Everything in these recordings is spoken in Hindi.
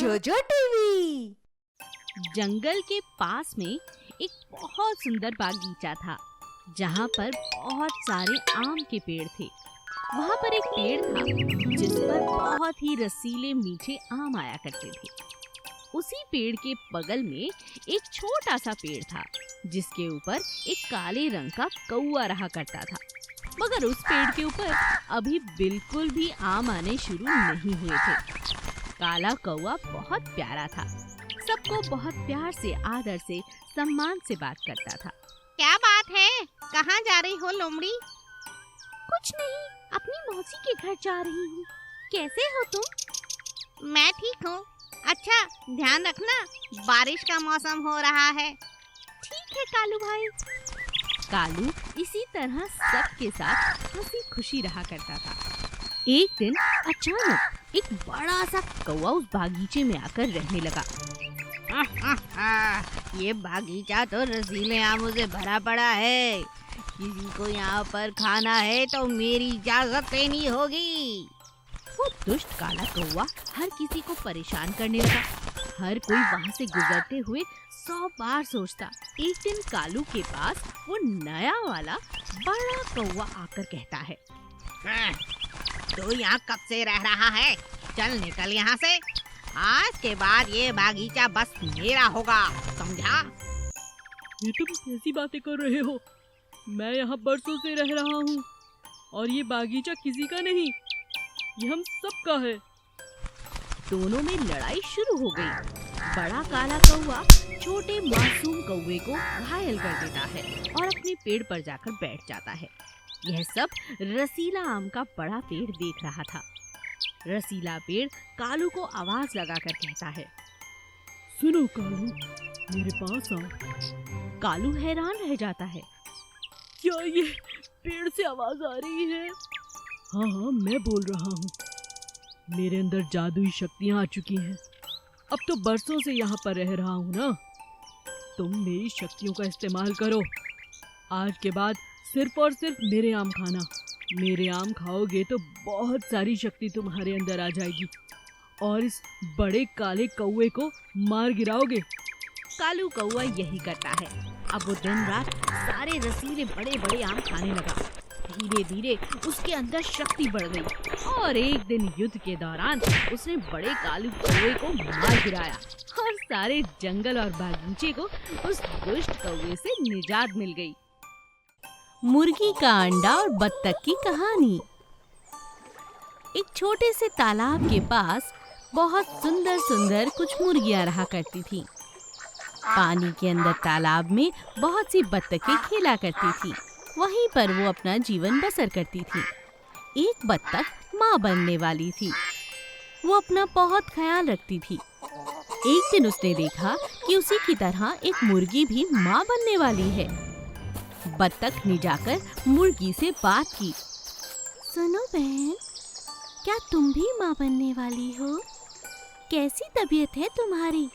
जोजो टीवी। जंगल के पास में एक बहुत सुंदर बागीचा था जहाँ पर बहुत सारे आम के पेड़ थे। वहाँ पर एक पेड़ था जिस पर बहुत ही रसीले मीठे आम आया करते थे। उसी पेड़ के बगल में एक छोटा सा पेड़ था जिसके ऊपर एक काले रंग का कौवा रहा करता था। मगर उस पेड़ के ऊपर अभी बिल्कुल भी आम आने शुरू नहीं हुए थे। काला कौवा बहुत प्यारा था, सबको बहुत प्यार से, आदर से, सम्मान से बात करता था। क्या बात है? कहाँ जा रही हो लोमड़ी? कुछ नहीं, अपनी मौसी के घर जा रही हूँ। कैसे हो तुम? मैं ठीक हूँ। अच्छा, ध्यान रखना, बारिश का मौसम हो रहा है। ठीक है कालू भाई। कालू इसी तरह सबके साथ हंसी खुशी रहा करता था। एक दिन अचानक एक बड़ा सा कौवा उस बागीचे में आकर रहने लगा। ये बागीचा तो रसीले आमों से भरा पड़ा है। किसी को यहाँ पर खाना है तो मेरी इजाजत लेनी होगी। वो दुष्ट काला कौवा हर किसी को परेशान करने लगा। हर कोई वहाँ से गुजरते हुए 100 बार सोचता। एक दिन कालू के पास वो नया वाला बड़ा कौवा आकर कहता है, तू यहाँ कब से रह रहा है? चल निकल यहाँ से। आज के बाद ये बागीचा बस मेरा होगा, समझा? ये तुम कैसी बातें कर रहे हो? मैं यहाँ बरसों से रह रहा हूँ और ये बागीचा किसी का नहीं, ये हम सबका है। दोनों में लड़ाई शुरू हो गई। बड़ा काला कौवा छोटे मासूम कौवे को घायल कर देता है और अपने पेड़ पर जाकर बैठ जाता है। यह सब रसीला आम का बड़ा पेड़ देख रहा था। रसीला पेड़ कालू को आवाज लगाकर कहता है, सुनो कालू, मेरे पास आओ। कालू हैरान रह जाता है। क्या ये पेड़ से आवाज आ रही है? हाँ, मैं बोल रहा हूँ। मेरे अंदर जादुई शक्तियाँ आ चुकी हैं। अब तो बरसों से यहाँ पर रह रहा हूँ ना। तुम मेरी शक्तियों का इस्तेमाल करो। आज के बाद सिर्फ और सिर्फ मेरे आम खाना। मेरे आम खाओगे तो बहुत सारी शक्ति तुम्हारे अंदर आ जाएगी और इस बड़े काले कौवे को मार गिराओगे। कालू कौवा यही करता है। अब वो दिन रात सारे रसीले बड़े बड़े आम खाने लगा। धीरे धीरे उसके अंदर शक्ति बढ़ गई और एक दिन युद्ध के दौरान उसने बड़े कालू कौवे को मार गिराया और सारे जंगल और बागीचे को उस दुष्ट कौवे से निजात मिल गई। मुर्गी का अंडा और बत्तख की कहानी। एक छोटे से तालाब के पास बहुत सुंदर सुंदर कुछ मुर्गियां रहा करती थीं। पानी के अंदर तालाब में बहुत सी बत्तखें खेला करती थी। वहीं पर वो अपना जीवन बसर करती थी। एक बत्तख माँ बनने वाली थी। वो अपना बहुत ख्याल रखती थी। एक दिन उसने देखा कि उसी की तरह एक मुर्गी भी माँ बनने वाली है। बत्तख ने जाकर मुर्गी से बात की। सुनो बहन, क्या तुम भी माँ बनने वाली हो? कैसी तबीयत है तुम्हारी?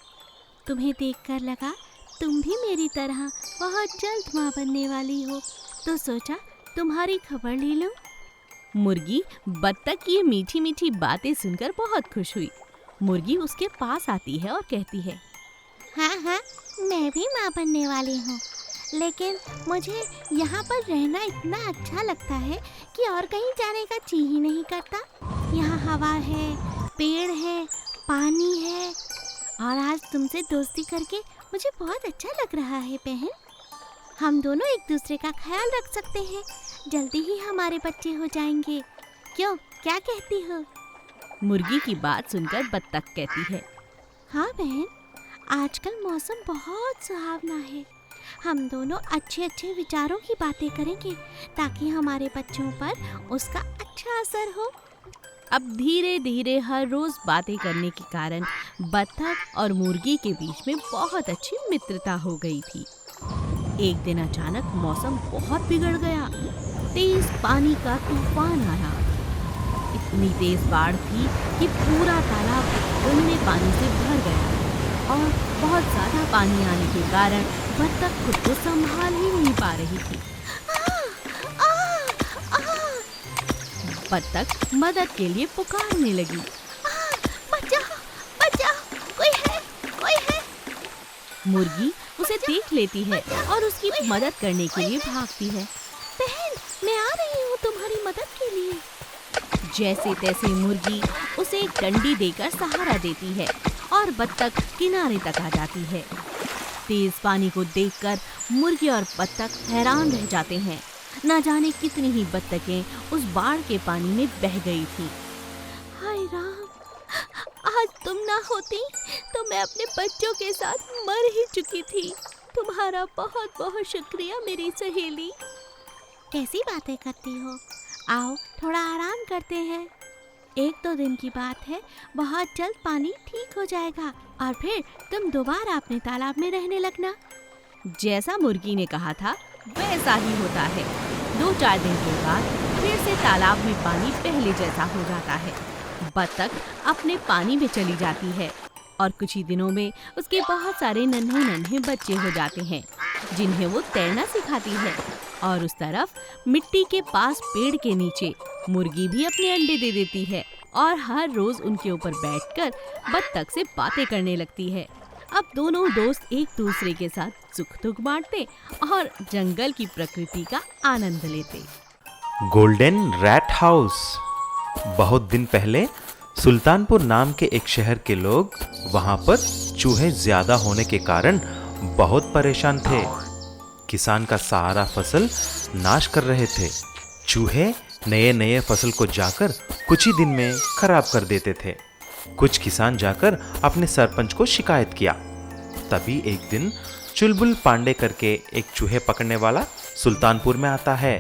तुम्हें देखकर लगा तुम भी मेरी तरह बहुत जल्द माँ बनने वाली हो, तो सोचा तुम्हारी खबर ले लूं। मुर्गी बत्तख की ये मीठी मीठी बातें सुनकर बहुत खुश हुई। मुर्गी उसके पास आती है और कहती है, हाँ, मैं भी माँ बनने वाली हूँ, लेकिन मुझे यहाँ पर रहना इतना अच्छा लगता है कि और कहीं जाने का जी ही नहीं करता। यहाँ हवा है, पेड़ है, पानी है और आज तुमसे दोस्ती करके मुझे बहुत अच्छा लग रहा है बहन। हम दोनों एक दूसरे का ख्याल रख सकते हैं। जल्दी ही हमारे बच्चे हो जाएंगे। क्यों, क्या कहती हो? मुर्गी की बात सुनकर बत्तख कहती है, हाँ बहन, आजकल मौसम बहुत सुहावना है। हम दोनों अच्छे अच्छे विचारों की बातें करेंगे ताकि हमारे बच्चों पर उसका अच्छा असर हो। अब धीरे धीरे हर रोज बातें करने के कारण बत्तख और मुर्गी के बीच में बहुत अच्छी मित्रता हो गई थी। एक दिन अचानक मौसम बहुत बिगड़ गया। तेज पानी का तूफान आया। इतनी तेज बाढ़ थी कि पूरा तालाब गंदे पानी से भर गया और बहुत ज्यादा पानी आने के कारण बत्तख खुद को संभाल ही नहीं पा रही थी। बत्तख मदद के लिए पुकारने लगी। बचाओ, बचाओ, मुर्गी उसे देख लेती है और उसकी मदद करने के लिए भागती है। बहन, मैं आ रही हूँ तुम्हारी मदद के लिए। जैसे तैसे मुर्गी उसे एक डंडी देकर सहारा देती है और बत्तख किनारे तक आ जाती है। तेज पानी को देखकर मुर्गी और बत्तख हैरान रह जाते हैं। न जाने कितनी ही बत्तखें उस बाढ़ के पानी में बह गई थी। हाय राम, आज तुम ना होती तो मैं अपने बच्चों के साथ मर ही चुकी थी। तुम्हारा बहुत बहुत शुक्रिया मेरी सहेली। कैसी बातें करती हो? आओ थोड़ा आराम करते हैं। 1-2 दिन की बात है, बहुत जल्द पानी ठीक हो जाएगा और फिर तुम दोबारा अपने तालाब में रहने लगना। जैसा मुर्गी ने कहा था वैसा ही होता है। 2-4 दिन के बाद फिर से तालाब में पानी पहले जैसा हो जाता है। बत्तख अपने पानी में चली जाती है और कुछ ही दिनों में उसके बहुत सारे नन्हे नन्हे बच्चे हो जाते हैं जिन्हें वो तैरना सिखाती है। और उस तरफ मिट्टी के पास पेड़ के नीचे मुर्गी भी अपने अंडे दे देती है और हर रोज उनके ऊपर बैठकर बत्तख से बातें करने लगती है। अब दोनों दोस्त एक दूसरे के साथ सुख दुख बांटते और जंगल की प्रकृति का आनंद लेते। Golden rat house. बहुत दिन पहले सुल्तानपुर नाम के एक शहर के लोग वहां पर चूहे ज्यादा होने के कारण बहुत परेशान थे। किसान का सारा फसल नाश कर रहे थे। चूहे नए नए फसल को जाकर कुछ ही दिन में खराब कर देते थे। कुछ किसान जाकर अपने सरपंच को शिकायत किया। तभी एक दिन चुलबुल पांडे करके एक चूहे पकड़ने वाला सुल्तानपुर में आता है।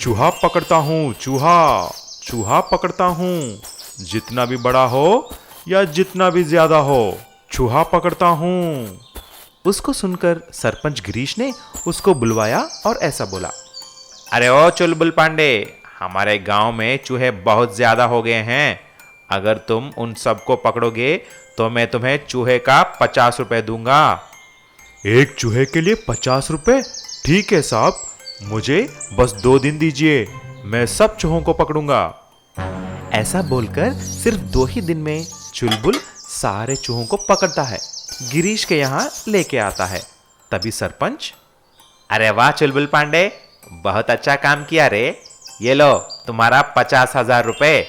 चूहा पकड़ता हूँ, चूहा पकड़ता हूँ, जितना भी बड़ा हो या जितना भी ज्यादा हो, चूहा पकड़ता हूँ। उसको सुनकर सरपंच गिरीश ने उसको बुलवाया और ऐसा बोला, अरे ओ चुलबुल पांडे, हमारे गांव में चूहे बहुत ज्यादा हो गए हैं। अगर तुम उन सबको पकड़ोगे तो मैं तुम्हें चूहे का 50 रुपए दूंगा। एक चूहे के लिए 50 रुपए? ठीक है साहब, मुझे बस 2 दिन दीजिए, मैं सब चूहों को पकड़ूंगा। ऐसा बोलकर सिर्फ 2 ही दिन में चुलबुल सारे चूहों को पकड़ता है, गिरीश के यहाँ लेके आता है। तभी सरपंच, अरे वाह चुलबुल पांडे, बहुत अच्छा काम किया रे, ये लो तुम्हारा 50,000 रुपए।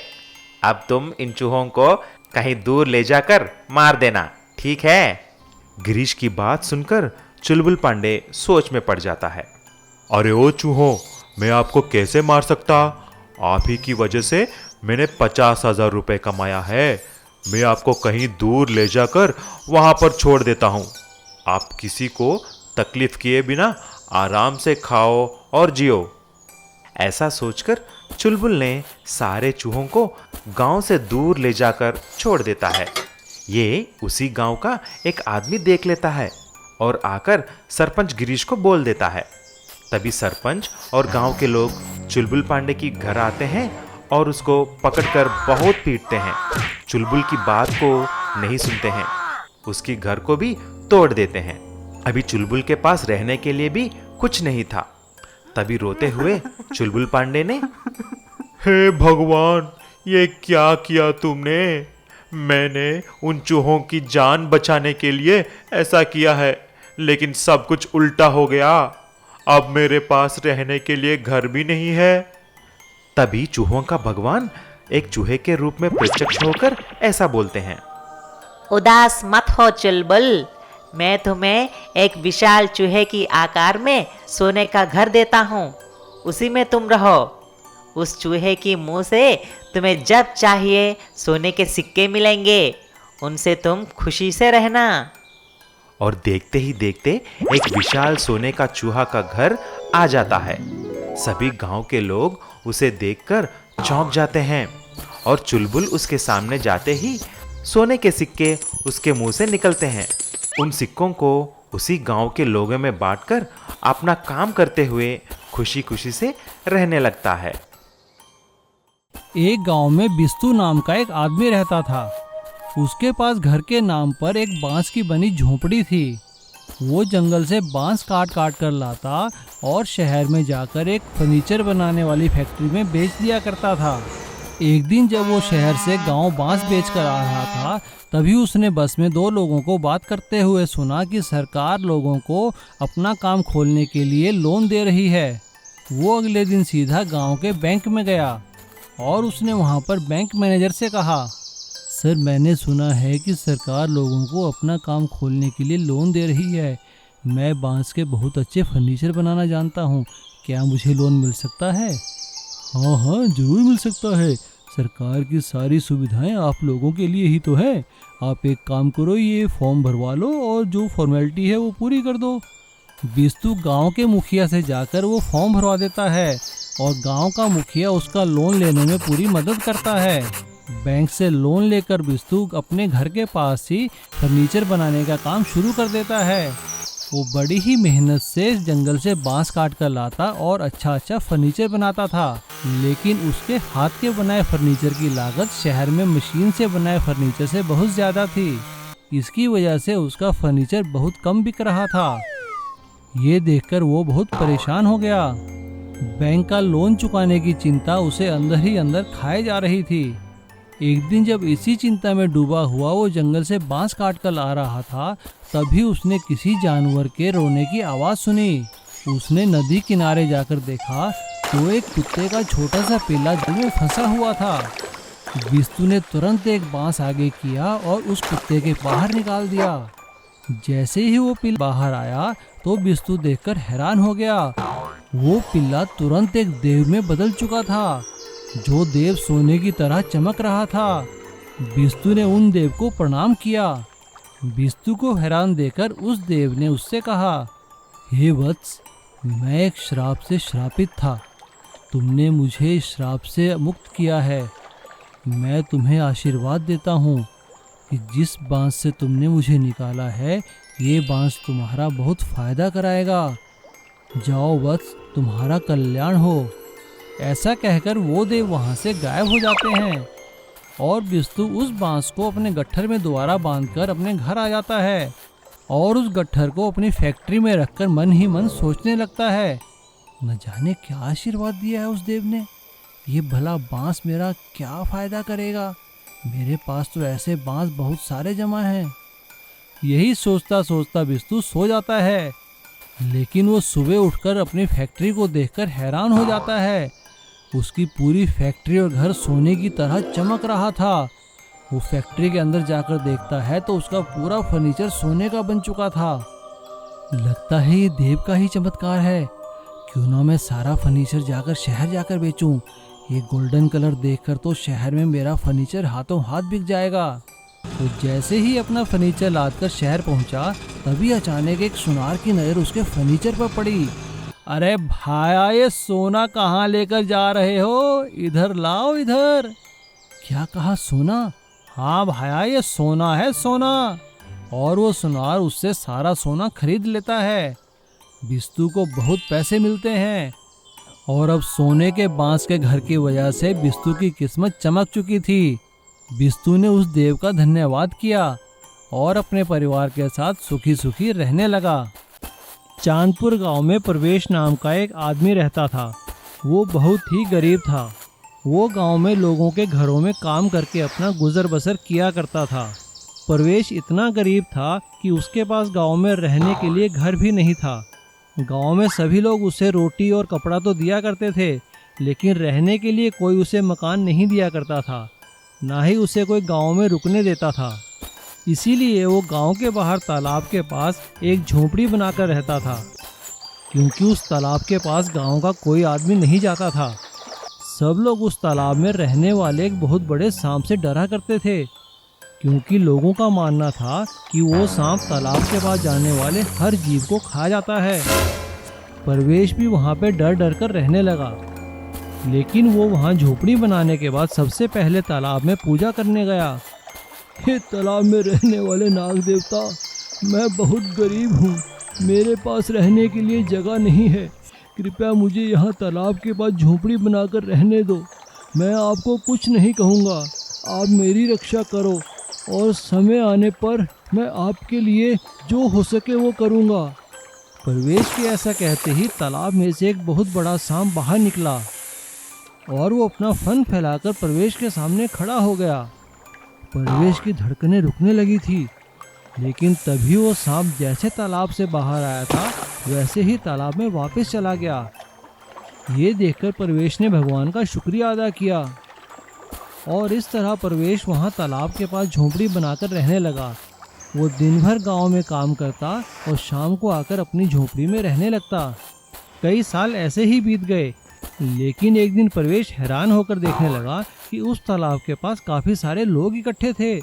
अब तुम इन चूहों को कहीं दूर ले जाकर मार देना, ठीक है? गिरीश की बात सुनकर चुलबुल पांडे सोच में पड़ जाता है। अरे ओ चूहों, मैं आपको कैसे मार सकता? आप ही की वजह से मैंने 50,000 रुपए कमाया है। मैं आपको कहीं दूर ले जाकर वहां पर छोड़ देता हूं। आप किसी को तकलीफ किए बिना आराम से खाओ और जियो। ऐसा सोचकर चुलबुल ने सारे चूहों को गांव से दूर ले जाकर छोड़ देता है। ये उसी गांव का एक आदमी देख लेता है और आकर सरपंच गिरीश को बोल देता है। तभी सरपंच और गांव के लोग चुलबुल पांडे की घर आते हैं और उसको पकड़कर बहुत पीटते हैं। चुलबुल की बात को नहीं सुनते हैं, उसकी घर को भी तोड़ देते हैं। अभी चुलबुल के पास रहने के लिए भी कुछ नहीं था। तभी रोते हुए चुलबुल पांडे ने, हे भगवान, ये क्या किया तुमने? मैंने उन चूहों की जान बचाने के लिए ऐसा किया है, लेकिन सब कुछ उल्टा हो गया। अब मेरे पास रहने के लिए घर भी नहीं है। तभी चूहों का भगवान एक चूहे के रूप में प्रत्यक्ष होकर ऐसा बोलते हैं, उदास मत हो चुलबुल, मैं तुम्हें एक विशाल चूहे की आकार में सोने का घर देता हूँ, उसी में तुम रहो। उस चूहे की मुंह से तुम्हें जब चाहिए सोने के सिक्के मिलेंगे, उनसे तुम खुशी से रहना। और देखते ही देखते एक विशाल सोने का चूहा का घर आ जाता है। सभी गांव के लोग उसे देखकर चौंक जाते हैं और चुलबुल उसके सामने जाते ही सोने के सिक्के उसके मुंह से निकलते हैं। उन सिक्कों को उसी गांव के लोगों में बांटकर अपना काम करते हुए खुशी खुशी से रहने लगता है। एक गांव में बिस्तु नाम का एक आदमी रहता था। उसके पास घर के नाम पर एक बांस की बनी झोपड़ी थी। वो जंगल से बांस काट काट कर लाता और शहर में जाकर एक फर्नीचर बनाने वाली फैक्ट्री में बेच दिया करता था। एक दिन जब वो शहर से गांव बांस बेचकर आ रहा था, तभी उसने बस में दो लोगों को बात करते हुए सुना कि सरकार लोगों को अपना काम खोलने के लिए लोन दे रही है। वो अगले दिन सीधा गांव के बैंक में गया और उसने वहां पर बैंक मैनेजर से कहा, सर मैंने सुना है कि सरकार लोगों को अपना काम खोलने के लिए लोन दे रही है। मैं बांस के बहुत अच्छे फर्नीचर बनाना जानता हूँ, क्या मुझे लोन मिल सकता है? हाँ हाँ जरूर मिल सकता है, सरकार की सारी सुविधाएं आप लोगों के लिए ही तो है। आप एक काम करो, ये फॉर्म भरवा लो और जो फॉर्मेलिटी है वो पूरी कर दो। बिस्तु गांव के मुखिया से जाकर वो फॉर्म भरवा देता है और गांव का मुखिया उसका लोन लेने में पूरी मदद करता है। बैंक से लोन लेकर बिस्तु अपने घर के पास ही फर्नीचर बनाने का काम शुरू कर देता है। वो बड़ी ही मेहनत से जंगल से बांस काट कर लाता और अच्छा फर्नीचर बनाता था, लेकिन उसके हाथ के बनाए फर्नीचर की लागत शहर में मशीन से बनाए फर्नीचर से बहुत ज्यादा थी। इसकी वजह से उसका फर्नीचर बहुत कम बिक रहा था। ये देखकर वो बहुत परेशान हो गया। बैंक का लोन चुकाने की चिंता उसे अंदर ही अंदर खाए जा रही थी। एक दिन जब इसी चिंता में डूबा हुआ वो जंगल से बांस काट कर आ रहा था, तभी उसने किसी जानवर के रोने की आवाज सुनी। उसने नदी किनारे जाकर देखा तो एक कुत्ते का छोटा सा पिल्ला जल में फंसा हुआ था। बिस्तु ने तुरंत एक बांस आगे किया और उस कुत्ते के बाहर निकाल दिया। जैसे ही वो पिल्ला बाहर आया तो बिस्तु देखकर हैरान हो गया। वो पिल्ला तुरंत एक देव में बदल चुका था, जो देव सोने की तरह चमक रहा था। बिस्तु ने उन देव को प्रणाम किया। बिस्तु को हैरान देखकर उस देव ने उससे कहा, हे वत्स, मैं एक श्राप से श्रापित था, तुमने मुझे इस श्राप से मुक्त किया है। मैं तुम्हें आशीर्वाद देता हूँ कि जिस बांस से तुमने मुझे निकाला है, ये बांस तुम्हारा बहुत फायदा कराएगा। जाओ वत्स, तुम्हारा कल्याण हो। ऐसा कहकर वो देव वहां से गायब हो जाते हैं और बिस्तु उस बांस को अपने गट्ठर में दोबारा बांधकर अपने घर आ जाता है और उस गट्ठर को अपनी फैक्ट्री में रखकर मन ही मन सोचने लगता है, न जाने क्या आशीर्वाद दिया है उस देव ने। ये भला बांस मेरा क्या फायदा करेगा, मेरे पास तो ऐसे बांस बहुत सारे जमा हैं। यही सोचता सोचता बिस्तु सो जाता है, लेकिन वो सुबह उठकर अपनी फैक्ट्री को देखकर हैरान हो जाता है। उसकी पूरी फैक्ट्री और घर सोने की तरह चमक रहा था। वो फैक्ट्री के अंदर जाकर देखता है तो उसका पूरा फर्नीचर सोने का बन चुका था। लगता है ये देव का ही चमत्कार है। क्यों ना मैं सारा फर्नीचर जाकर शहर जाकर बेचूं। ये गोल्डन कलर देखकर तो शहर में मेरा फर्नीचर हाथों हाथ बिक जाएगा। तो जैसे ही अपना फर्नीचर लादकर शहर पहुंचा, तभी अचानक एक सुनार की नजर उसके फर्नीचर पर पड़ी। अरे भाया, ये सोना कहाँ लेकर जा रहे हो? इधर लाओ इधर। क्या कहा, सोना? हाँ भाया, ये सोना है, सोना। और वो सुनार उससे सारा सोना खरीद लेता है। बिस्तु को बहुत पैसे मिलते हैं और अब सोने के बांस के घर की वजह से बिस्तु की किस्मत चमक चुकी थी। बिस्तु ने उस देव का धन्यवाद किया और अपने परिवार के साथ सुखी सुखी रहने लगा। चांदपुर गांव में प्रवेश नाम का एक आदमी रहता था। वो बहुत ही गरीब था। वो गांव में लोगों के घरों में काम करके अपना गुजर बसर किया करता था। प्रवेश इतना गरीब था कि उसके पास गांव में रहने के लिए घर भी नहीं था। गांव में सभी लोग उसे रोटी और कपड़ा तो दिया करते थे, लेकिन रहने के लिए कोई उसे मकान नहीं दिया करता था, ना ही उसे कोई गांव में रुकने देता था। इसीलिए वो गांव के बाहर तालाब के पास एक झोपड़ी बनाकर रहता था, क्योंकि उस तालाब के पास गांव का कोई आदमी नहीं जाता था। सब लोग उस तालाब में रहने वाले एक बहुत बड़े सांप से डरा करते थे, क्योंकि लोगों का मानना था कि वो सांप तालाब के पास जाने वाले हर जीव को खा जाता है। प्रवेश भी वहाँ पे डर डर कर रहने लगा, लेकिन वो वहाँ झोपड़ी बनाने के बाद सबसे पहले तालाब में पूजा करने गया। हे तालाब में रहने वाले नाग देवता, मैं बहुत गरीब हूँ, मेरे पास रहने के लिए जगह नहीं है, कृपया मुझे यहाँ तालाब के पास झोपड़ी बनाकर रहने दो। मैं आपको कुछ नहीं कहूँगा, आप मेरी रक्षा करो और समय आने पर मैं आपके लिए जो हो सके वो करूँगा। प्रवेश के ऐसा कहते ही तालाब में से एक बहुत बड़ा सांप बाहर निकला और वो अपना फन फैलाकर परवेश के सामने खड़ा हो गया। परवेश की धड़कनें रुकने लगी थी, लेकिन तभी वो सांप जैसे तालाब से बाहर आया था वैसे ही तालाब में वापस चला गया। ये देखकर परवेश ने भगवान का शुक्रिया अदा किया और इस तरह परवेश वहाँ तालाब के पास झोंपड़ी बनाकर रहने लगा। वो दिन भर गांव में काम करता और शाम को आकर अपनी झोंपड़ी में रहने लगता। कई साल ऐसे ही बीत गए, लेकिन एक दिन परवेश हैरान होकर देखने लगा कि उस तालाब के पास काफ़ी सारे लोग इकट्ठे थे।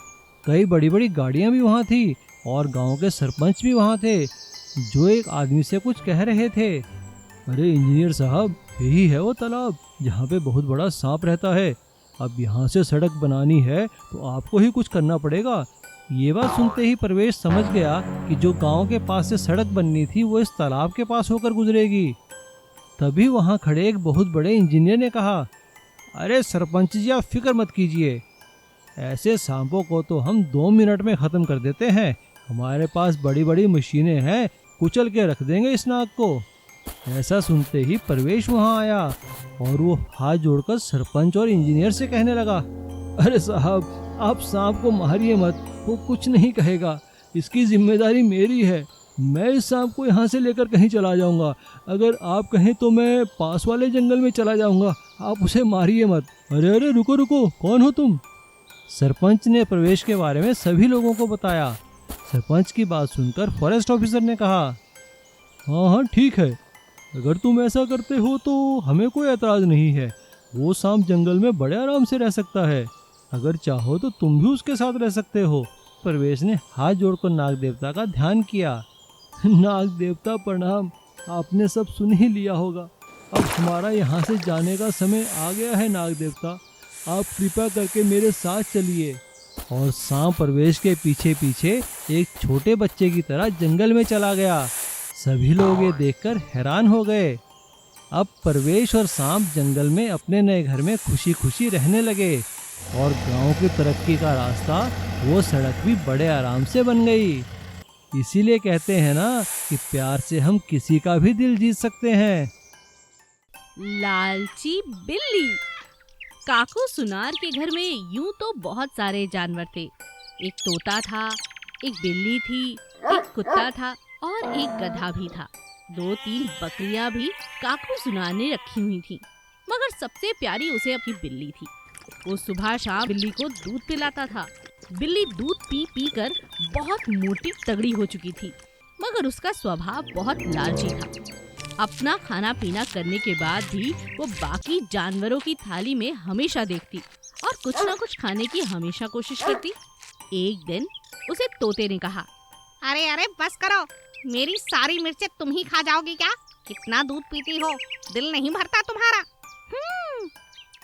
कई बड़ी बड़ी गाड़ियाँ भी वहाँ थी और गांव के सरपंच भी वहाँ थे, जो एक आदमी से कुछ कह रहे थे। अरे इंजीनियर साहब, यही है वो तालाब जहाँ पे बहुत बड़ा सांप रहता है। अब यहाँ से सड़क बनानी है तो आपको ही कुछ करना पड़ेगा। ये बात सुनते ही परवेश समझ गया कि जो गांव के पास से सड़क बननी थी वो इस तालाब के पास होकर गुजरेगी। तभी वहाँ खड़े एक बहुत बड़े इंजीनियर ने कहा, अरे सरपंच जी, आप फिक्र मत कीजिए, ऐसे सांपों को तो हम 2 मिनट में ख़त्म कर देते हैं। हमारे पास बड़ी बड़ी मशीनें हैं, कुचल के रख देंगे इस नाग को। ऐसा सुनते ही परवेश वहाँ आया और वो हाथ जोड़कर सरपंच और इंजीनियर से कहने लगा, अरे साहब, आप सांप को मारिए मत, वो कुछ नहीं कहेगा, इसकी जिम्मेदारी मेरी है। मैं इस सांप को यहाँ से लेकर कहीं चला जाऊँगा। अगर आप कहें तो मैं पास वाले जंगल में चला जाऊँगा, आप उसे मारिए मत। अरे अरे रुको रुको, कौन हो तुम? सरपंच ने परवेश के बारे में सभी लोगों को बताया। सरपंच की बात सुनकर फॉरेस्ट ऑफिसर ने कहा, हाँ हाँ ठीक है, अगर तुम ऐसा करते हो तो हमें कोई एतराज़ नहीं है। वो सांप जंगल में बड़े आराम से रह सकता है, अगर चाहो तो तुम भी उसके साथ रह सकते हो। परवेश ने हाथ जोड़कर नाग देवता का ध्यान किया। नाग देवता प्रणाम, आपने सब सुन ही लिया होगा। अब हमारा यहाँ से जाने का समय आ गया है। नाग देवता, आप कृपा करके मेरे साथ चलिए। और सांप परवेश के पीछे पीछे एक छोटे बच्चे की तरह जंगल में चला गया। सभी लोग ये देखकर हैरान हो गए। अब परवेश और सांप जंगल में अपने नए घर में खुशी खुशी रहने लगे और गांव की तरक्की का रास्ता, वो सड़क भी बड़े आराम से बन गई। इसीलिए कहते हैं ना कि प्यार से हम किसी का भी दिल जीत सकते हैं। लालची बिल्ली। काकू सुनार के घर में यूं तो बहुत सारे जानवर थे। एक तोता था, एक बिल्ली थी, एक कुत्ता था और एक गधा भी था। 2-3 बकरियां भी काकू सुनार ने रखी हुई थी, मगर सबसे प्यारी उसे अपनी बिल्ली थी। वो सुबह शाम बिल्ली को दूध पिलाता था। बिल्ली दूध पी पी कर बहुत मोटी तगड़ी हो चुकी थी, मगर उसका स्वभाव बहुत लालची था। अपना खाना पीना करने के बाद भी वो बाकी जानवरों की थाली में हमेशा देखती और कुछ ना कुछ खाने की हमेशा कोशिश करती। एक दिन उसे तोते ने कहा, अरे अरे बस करो, मेरी सारी मिर्चें तुम ही खा जाओगी क्या? कितना दूध पीती हो, दिल नहीं भरता तुम्हारा?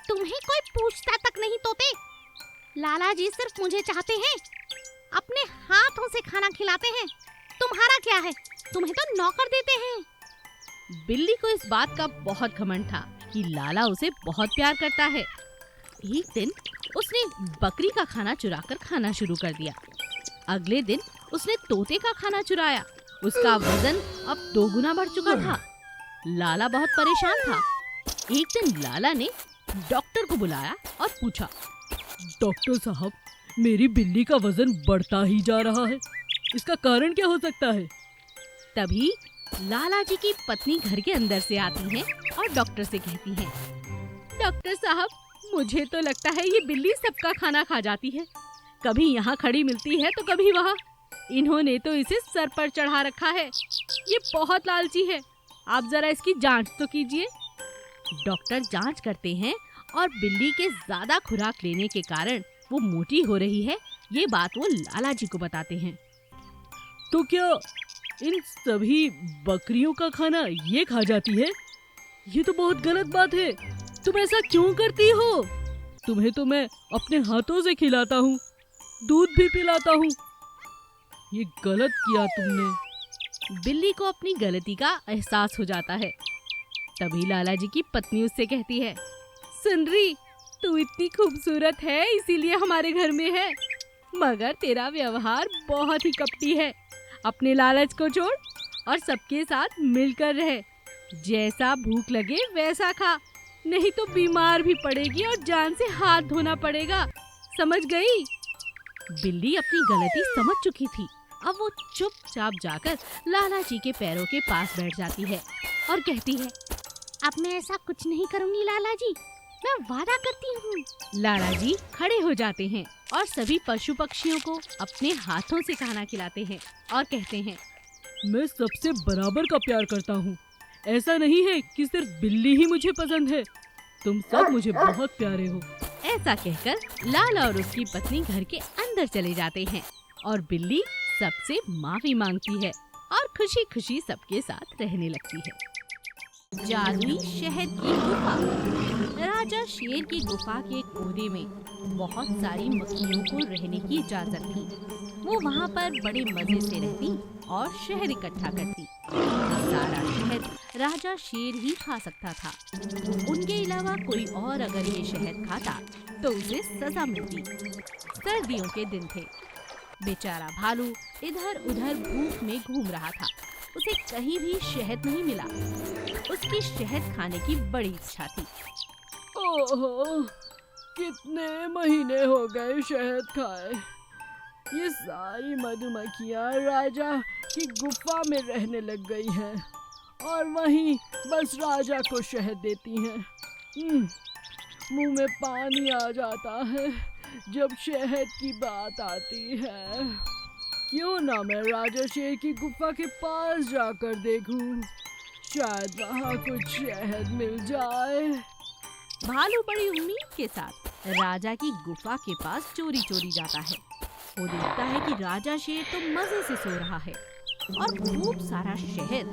तुम्हें कोई पूछता तक नहीं तोते। लाला जी सिर्फ मुझे चाहते हैं, अपने हाथों से खाना खिलाते हैं। तुम्हारा क्या है, तुम्हें तो नौकर देते हैं। बिल्ली को इस बात का बहुत घमंड था कि लाला उसे बहुत प्यार करता है। एक दिन उसने बकरी का खाना चुराकर खाना शुरू कर दिया। अगले दिन उसने तोते का खाना चुराया। उसका वजन अब 2 गुना बढ़ चुका था। लाला बहुत परेशान था। एक दिन लाला ने डॉक्टर को बुलाया और पूछा, डॉक्टर साहब, मेरी बिल्ली का वजन बढ़ता ही जा रहा है, इसका कारण क्या हो सकता है? तभी लाला जी की पत्नी घर के अंदर से आती है और डॉक्टर से कहती है, डॉक्टर साहब, मुझे तो लगता है ये बिल्ली सबका खाना खा जाती है। कभी यहाँ खड़ी मिलती है तो कभी वहाँ। इन्होंने तो इसे सर पर चढ़ा रखा है। ये बहुत लालची है, आप जरा इसकी जांच तो कीजिए। डॉक्टर जांच करते हैं और बिल्ली के ज्यादा खुराक लेने के कारण वो मोटी हो रही है, ये बात वो लाला जी को बताते हैं। तो क्या इन सभी बकरियों का खाना ये खा जाती है? ये तो बहुत गलत बात है। तुम ऐसा क्यों करती हो? तुम्हें तो मैं अपने हाथों से खिलाता हूँ, दूध भी पिलाता हूँ। ये गलत किया तुमने। बिल्ली को अपनी गलती का एहसास हो जाता है। तभी लाला जी की पत्नी उससे कहती है, सुनरी, तू इतनी खूबसूरत है इसीलिए हमारे घर में है, मगर तेरा व्यवहार बहुत ही कपटी है। अपने लालच को छोड़ और सबके साथ मिलकर रहे। जैसा भूख लगे वैसा खा, नहीं तो बीमार भी पड़ेगी और जान से हाथ धोना पड़ेगा, समझ गई? बिल्ली अपनी गलती समझ चुकी थी। अब वो चुपचाप जाकर लाला जी के पैरों के पास बैठ जाती है और कहती है, अब मैं ऐसा कुछ नहीं करूंगी लाला जी, मैं वादा करती हूँ। लाला जी खड़े हो जाते हैं और सभी पशु पक्षियों को अपने हाथों से खाना खिलाते हैं और कहते हैं, मैं सबसे बराबर का प्यार करता हूँ। ऐसा नहीं है कि सिर्फ बिल्ली ही मुझे पसंद है, तुम सब मुझे बहुत प्यारे हो। ऐसा कहकर लाला और उसकी पत्नी घर के अंदर चले जाते हैं और बिल्ली सबसे माफी मांगती है और खुशी खुशी सबके साथ रहने लगती है। जादुई शहद की गुफा। राजा शेर की गुफा के कोने में बहुत सारी मक्खियों को रहने की इजाजत थी। वो वहाँ पर बड़े मजे से रहती और शहद इकट्ठा करती। सारा शहद राजा शेर ही खा सकता था। उनके अलावा कोई और अगर ये शहद खाता तो उसे सजा मिलती। सर्दियों के दिन थे। बेचारा भालू इधर उधर भूख में घूम रहा था। उसे कहीं भी शहद नहीं मिला। उसकी शहद खाने की बड़ी इच्छा थी। ओहो, कितने महीने हो गए शहद खाए। ये सारी मधुमक्खियाँ राजा की गुफा में रहने लग गई हैं और वहीं बस राजा को शहद देती हैं। मुंह में पानी आ जाता है जब शहद की बात आती है। क्यों ना मैं राजा शेर की गुफा के पास जाकर देखूं, शायद वहाँ कुछ शहद मिल जाए। भालू बड़ी उम्मीद के साथ राजा की गुफा के पास चोरी चोरी जाता है। वो देखता है कि राजा शेर तो मजे से सो रहा है और खूब सारा शहद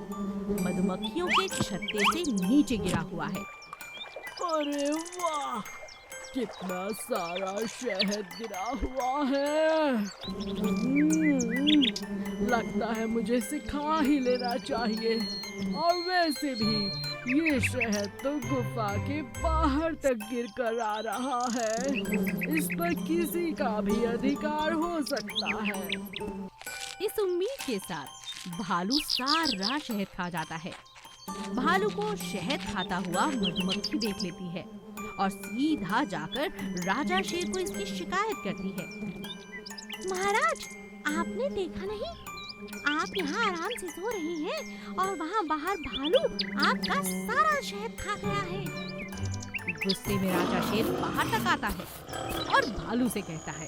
मधुमक्खियों के छत्ते से नीचे गिरा हुआ है। अरे वाह, कितना सारा शहद गिरा हुआ है। लगता है मुझे इसे खा ही लेना चाहिए। और वैसे भी ये शहद तो गुफा के बाहर तक गिर कर आ रहा है, इस पर किसी का भी अधिकार हो सकता है। इस उम्मीद के साथ भालू सारा शहद खा जाता है। भालू को शहद खाता हुआ मधुमक्खी देख लेती है और सीधा जाकर राजा शेर को इसकी शिकायत करती है। महाराज, आपने देखा नहीं, आप यहाँ आराम से सो रहे हैं और वहाँ बाहर भालू आपका सारा शहद खा गया है। गुस्से में राजा शेर बाहर तक आता है और भालू से कहता है,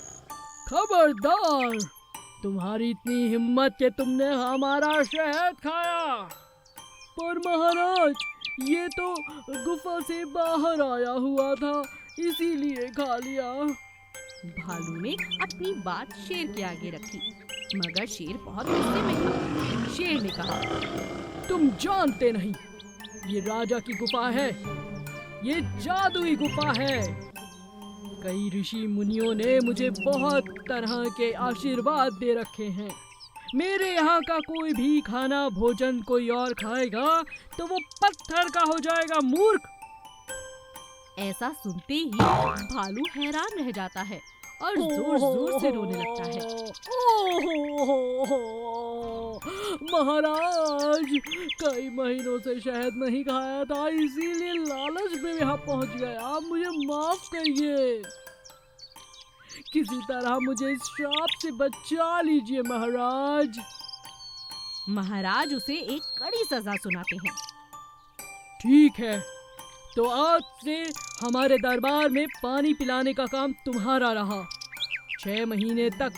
खबरदार, तुम्हारी इतनी हिम्मत कि तुमने हमारा शहद खाया। पर महाराज, ये तो गुफा से बाहर आया हुआ था, इसीलिए खा लिया। भालू ने अपनी बात शेर के आगे रखी, मगर शेर बहुत गुस्से में था। शेर ने कहा, तुम जानते नहीं, ये राजा की गुफा है, ये जादुई गुफा है। कई ऋषि मुनियों ने मुझे बहुत तरह के आशीर्वाद दे रखे हैं। मेरे यहाँ का कोई भी खाना भोजन कोई और खाएगा तो वो पत्थर का हो जाएगा, मूर्ख। ऐसा सुनते ही भालू हैरान रह जाता है और जोर जोर से रोने लगता है। महाराज, कई महीनों से शहद नहीं खाया था, इसीलिए लालच में यहाँ पहुँच गया, मुझे माफ करिए। किसी तरह मुझे इस श्राप से बचा लीजिए महाराज। महाराज उसे एक कड़ी सजा सुनाते हैं। ठीक है, तो आज से हमारे दरबार में पानी पिलाने का काम तुम्हारा रहा। 6 महीने तक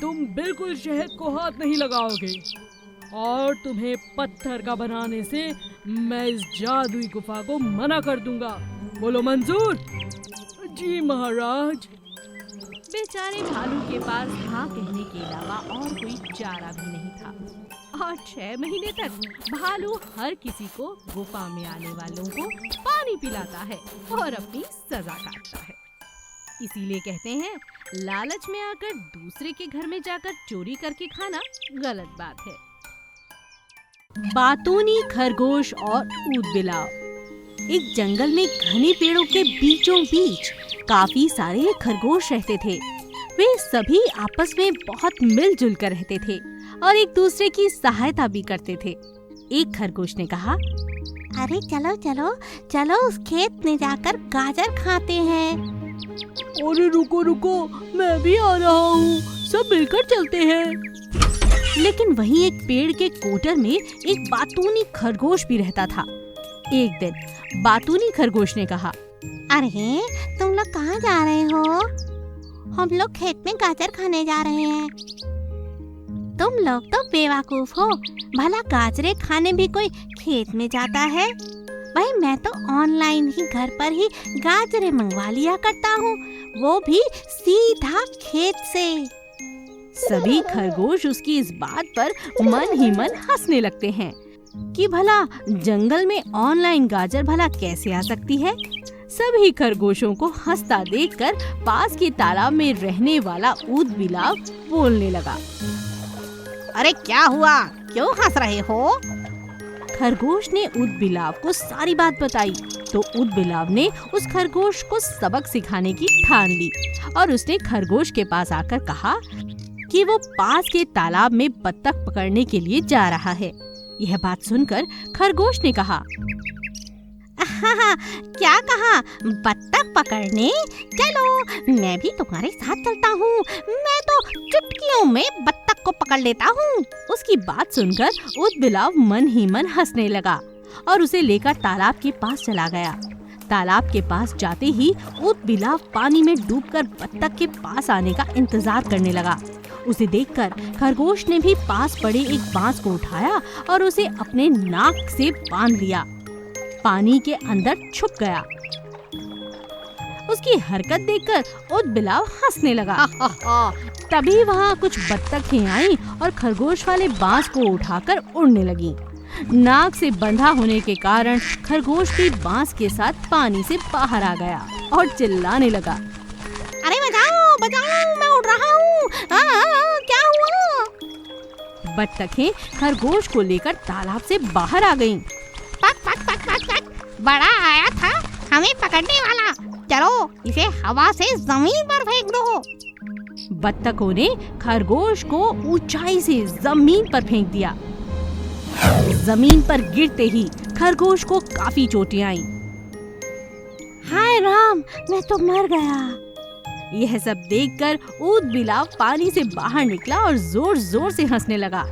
तुम बिल्कुल शहद को हाथ नहीं लगाओगे और तुम्हें पत्थर का बनाने से मैं इस जादुई गुफा को मना कर दूंगा। बोलो मंजूर? जी महाराज। बेचारे भालू के पास हाँ कहने के अलावा और कोई चारा भी नहीं था और 6 महीने तक भालू हर किसी को गुफा में आने वालों को पानी पिलाता है और अपनी सजा काटता है। इसीलिए कहते हैं, लालच में आकर दूसरे के घर में जाकर चोरी करके खाना गलत बात है। बातूनी खरगोश और ऊदबिलाव। एक जंगल में घने पेड़ों के बीचों बीच काफी सारे खरगोश रहते थे। वे सभी आपस में बहुत मिलजुल कर रहते थे और एक दूसरे की सहायता भी करते थे। एक खरगोश ने कहा, अरे चलो चलो चलो उस खेत में जाकर गाजर खाते हैं। अरे रुको रुको, मैं भी आ रहा हूँ, सब मिलकर चलते हैं। लेकिन वहीं एक पेड़ के कोटर में एक बातूनी खरगोश भी रहता था। एक दिन बातूनी खरगोश ने कहा, अरे तुम लोग कहाँ जा रहे हो? हम लोग खेत में गाजर खाने जा रहे हैं। तुम लोग तो बेवकूफ हो, भला गाजरे खाने भी कोई खेत में जाता है? भाई मैं तो ऑनलाइन ही घर पर ही गाजरे मंगवा लिया करता हूँ, वो भी सीधा खेत से। सभी खरगोश उसकी इस बात पर मन ही मन हंसने लगते हैं कि भला जंगल में ऑनलाइन गाजर भला कैसे आ सकती है। सभी खरगोशों को हंसता देखकर पास के तालाब में रहने वाला ऊद बिलाव बोलने लगा। अरे क्या हुआ, क्यों हंस रहे हो? खरगोश ने ऊद बिलाव को सारी बात बताई तो ऊद बिलाव ने उस खरगोश को सबक सिखाने की ठान ली और उसने खरगोश के पास आकर कहा कि वो पास के तालाब में बत्तख पकड़ने के लिए जा रहा है। यह बात सुनकर खरगोश ने कहा, क्या कहा? बत्तख पकड़ने? चलो मैं भी तुम्हारे साथ चलता हूँ, मैं तो चुटकियों में बत्तख को पकड़ लेता हूँ। उसकी बात सुनकर ऊद बिलाव मन ही मन हंसने लगा और उसे लेकर तालाब के पास चला गया। तालाब के पास जाते ही ऊद बिलाव पानी में डूबकर बत्तख के पास आने का इंतजार करने लगा। उसे देखकर खरगोश ने भी पास पड़े एक बांस को उठाया और उसे अपने नाक से बांध लिया। पानी के अंदर छुप गया। उसकी हरकत देखकर ऊद बिलाव हंसने लगा। तभी वहाँ कुछ बत्तखें आईं और खरगोश वाले बांस को उठाकर उड़ने लगीं। नाक से बंधा होने के कारण खरगोश भी बांस के साथ पानी से बाहर आ गया और चिल्लाने लगा, अरे बचाओ बचाओ, मैं उड़ रहा हूँ, क्या हुआ? बत्तखें खरगोश को लेकर तालाब से बाहर आ गईं। पक पक पक पक पक, बड़ा आया था हमें पकड़ने वाला, चलो इसे हवा से जमीन पर फेंक दो। बत्तखों ने खरगोश को ऊंचाई से जमीन पर फेंक दिया। जमीन पर गिरते ही खरगोश को काफी चोटें आईं। हाय राम, मैं तो मर गया। यह सब देखकर ऊद बिलाव पानी से बाहर निकला और जोर जोर से हंसने लगा।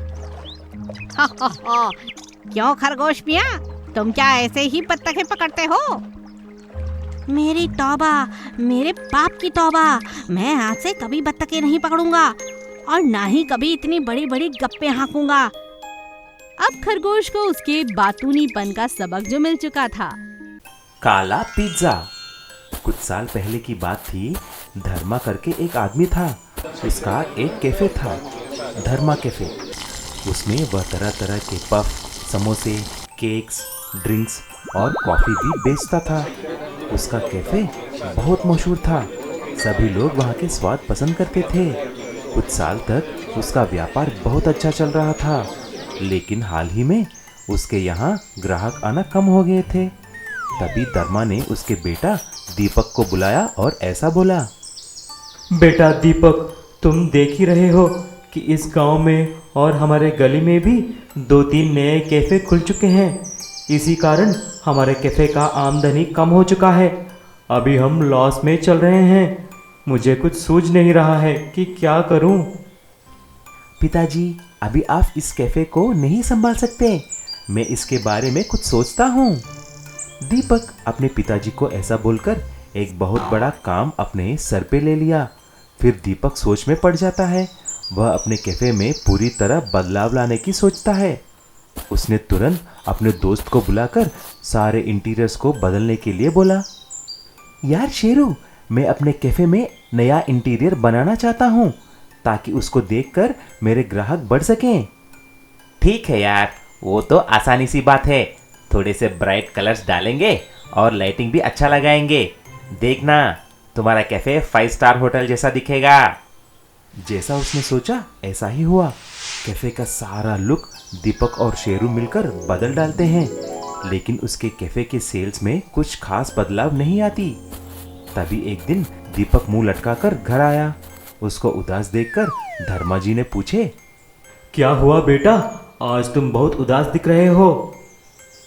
क्यों खरगोश मियाँ, तुम क्या ऐसे ही बत्तखें पकड़ते हो? मेरी तौबा, मेरे बाप की तौबा, मैं आज से कभी बत्तखें नहीं पकड़ूंगा और ना ही कभी इतनी बड़ी बड़ी गप्पे हाँकूंगा। अब खरगोश को उसके बातूनीपन का सबक जो मिल चुका था। काला पिज्जा। कुछ साल पहले की बात थी। धर्मा करके एक आदमी था। उसका एक कैफे था, धर्मा कैफे। उसमें वह तरह तरह के पफ, समोसे, केक्स, ड्रिंक्स और कॉफ़ी भी बेचता था। उसका कैफे बहुत मशहूर था। सभी लोग वहाँ के स्वाद पसंद करते थे। कुछ साल तक उसका व्यापार बहुत अच्छा चल रहा था, लेकिन हाल ही में उसके यहाँ ग्राहक आना कम हो गए थे। तभी धर्मा ने उसके बेटा दीपक को बुलाया और ऐसा बोला, बेटा दीपक, तुम देख ही रहे हो कि इस गांव में और हमारे गली में भी 2-3 नए कैफ़े खुल चुके हैं। इसी कारण हमारे कैफ़े का आमदनी कम हो चुका है। अभी हम लॉस में चल रहे हैं। मुझे कुछ सूझ नहीं रहा है कि क्या करूं। पिताजी, अभी आप इस कैफे को नहीं संभाल सकते। मैं इसके बारे में कुछ सोचता हूँ। दीपक अपने पिताजी को ऐसा बोलकर एक बहुत बड़ा काम अपने सर पे ले लिया। फिर दीपक सोच में पड़ जाता है। वह अपने कैफे में पूरी तरह बदलाव लाने की सोचता है। उसने तुरंत अपने दोस्त को बुलाकर सारे इंटीरियर्स को बदलने के लिए बोला, यार शेरू, मैं अपने कैफे में नया इंटीरियर बनाना चाहता हूँ ताकि उसको देखकर मेरे ग्राहक बढ़ सकें। ठीक है यार, वो तो आसानी सी बात है। थोड़े से ब्राइट कलर्स डालेंगे और लाइटिंग भी अच्छा लगाएंगे। देखना, तुम्हारा कैफे 5 स्टार होटल जैसा दिखेगा। जैसा उसने सोचा ऐसा ही हुआ। कैफे का सारा लुक दीपक और शेरू मिलकर बदल डालते हैं, लेकिन उसके कैफे के सेल्स में कुछ खास बदलाव नहीं आती। तभी एक दिन दीपक मुंह लटकाकर घर आया। उसको उदास देखकर धर्मा जी ने पूछे, क्या हुआ बेटा, आज तुम बहुत उदास दिख रहे हो।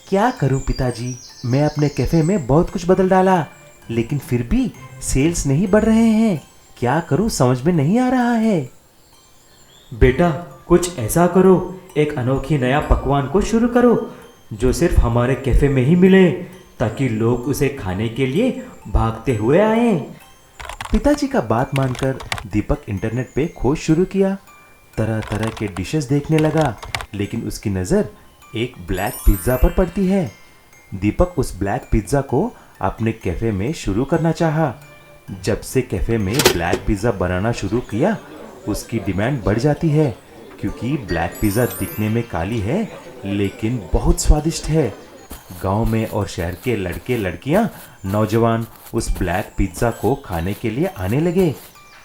क्या करूं पिताजी, मैं अपने कैफे में बहुत कुछ बदल डाला, लेकिन फिर भी सेल्स नहीं बढ़ रहे हैं। क्या करूं समझ में नहीं आ रहा है। बेटा कुछ ऐसा करो, एक अनोखी नया पकवान को शुरू करो जो सिर्फ हमारे कैफे में ही मिले, ताकि लोग उसे खाने के लिए भागते हुए आएं। पिताजी का बात मानकर दीपक इंटरनेट पे खोज शुरू किया। तरह तरह के डिशेस देखने लगा, लेकिन उसकी नज़र एक ब्लैक पिज्ज़ा पर पड़ती है। दीपक उस ब्लैक पिज्ज़ा को अपने कैफ़े में शुरू करना चाहा। जब से कैफ़े में ब्लैक पिज़्ज़ा बनाना शुरू किया, उसकी डिमांड बढ़ जाती है, क्योंकि ब्लैक पिज़्ज़ा दिखने में काली है लेकिन बहुत स्वादिष्ट है। गांव में और शहर के लड़के लड़कियां, नौजवान उस ब्लैक पिज़्ज़ा को खाने के लिए आने लगे।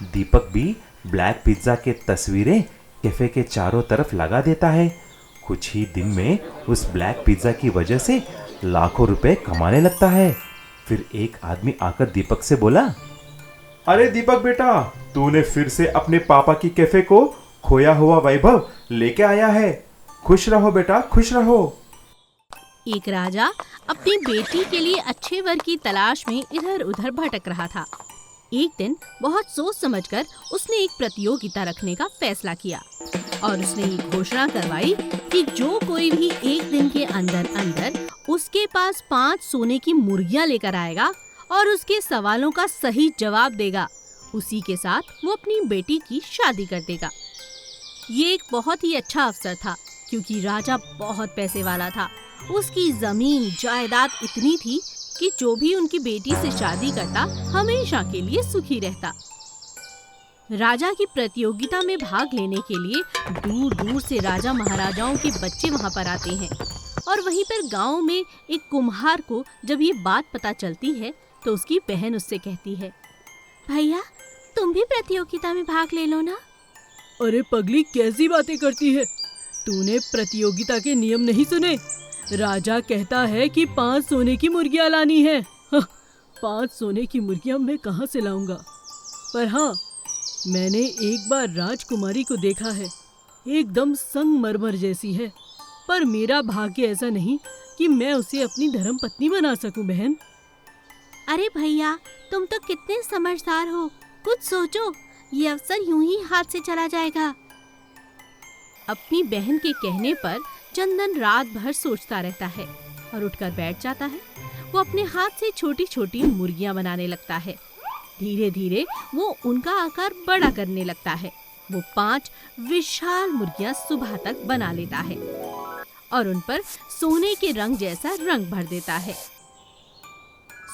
दीपक भी ब्लैक पिज़्ज़ा के तस्वीरें कैफ़े के चारों तरफ लगा देता है। कुछ ही दिन में उस ब्लैक पिज़्ज़ा की वजह से लाखों रुपए कमाने लगता है। फिर एक आदमी आकर दीपक से बोला, अरे दीपक बेटा, तूने फिर से अपने पापा की कैफे को खोया हुआ वैभव लेके आया है। खुश रहो बेटा, खुश रहो। एक राजा अपनी बेटी के लिए अच्छे वर की तलाश में इधर उधर भटक रहा था। एक दिन बहुत सोच समझकर उसने एक प्रतियोगिता रखने का फैसला किया और उसने ये घोषणा करवाई कि जो कोई भी एक दिन के अंदर अंदर उसके पास 5 सोने की मुर्गियां लेकर आएगा और उसके सवालों का सही जवाब देगा, उसी के साथ वो अपनी बेटी की शादी कर देगा। ये एक बहुत ही अच्छा अवसर था, क्योंकि राजा बहुत पैसे वाला था। उसकी जमीन जायदाद इतनी थी कि जो भी उनकी बेटी से शादी करता हमेशा के लिए सुखी रहता। राजा की प्रतियोगिता में भाग लेने के लिए दूर दूर से राजा महाराजाओं के बच्चे वहां पर आते हैं और वहीं पर गांव में एक कुम्हार को जब ये बात पता चलती है तो उसकी बहन उससे कहती है, भैया तुम भी प्रतियोगिता में भाग ले लो ना। अरे पगली, कैसी बातें करती है? तूने प्रतियोगिता के नियम नहीं सुने? राजा कहता है कि 5 सोने की मुर्गियां लानी है। 5 सोने की मुर्गियां मैं कहाँ से लाऊंगा? पर हाँ, मैंने एक बार राजकुमारी को देखा है, एकदम संगमरमर जैसी है। पर मेरा भाग्य ऐसा नहीं कि मैं उसे अपनी धर्मपत्नी बना सकूं बहन। अरे भैया, तुम तो कितने समझदार हो, कुछ सोचो, ये अवसर यूं ही हाथ से चला जाएगा। अपनी बहन के कहने पर चंदन रात भर सोचता रहता है और उठकर बैठ जाता है। वो अपने हाथ से छोटी छोटी मुर्गियां बनाने लगता है। धीरे धीरे वो उनका आकार बड़ा करने लगता है। वो 5 विशाल मुर्गियां सुबह तक बना लेता है और उन पर सोने के रंग जैसा रंग भर देता है।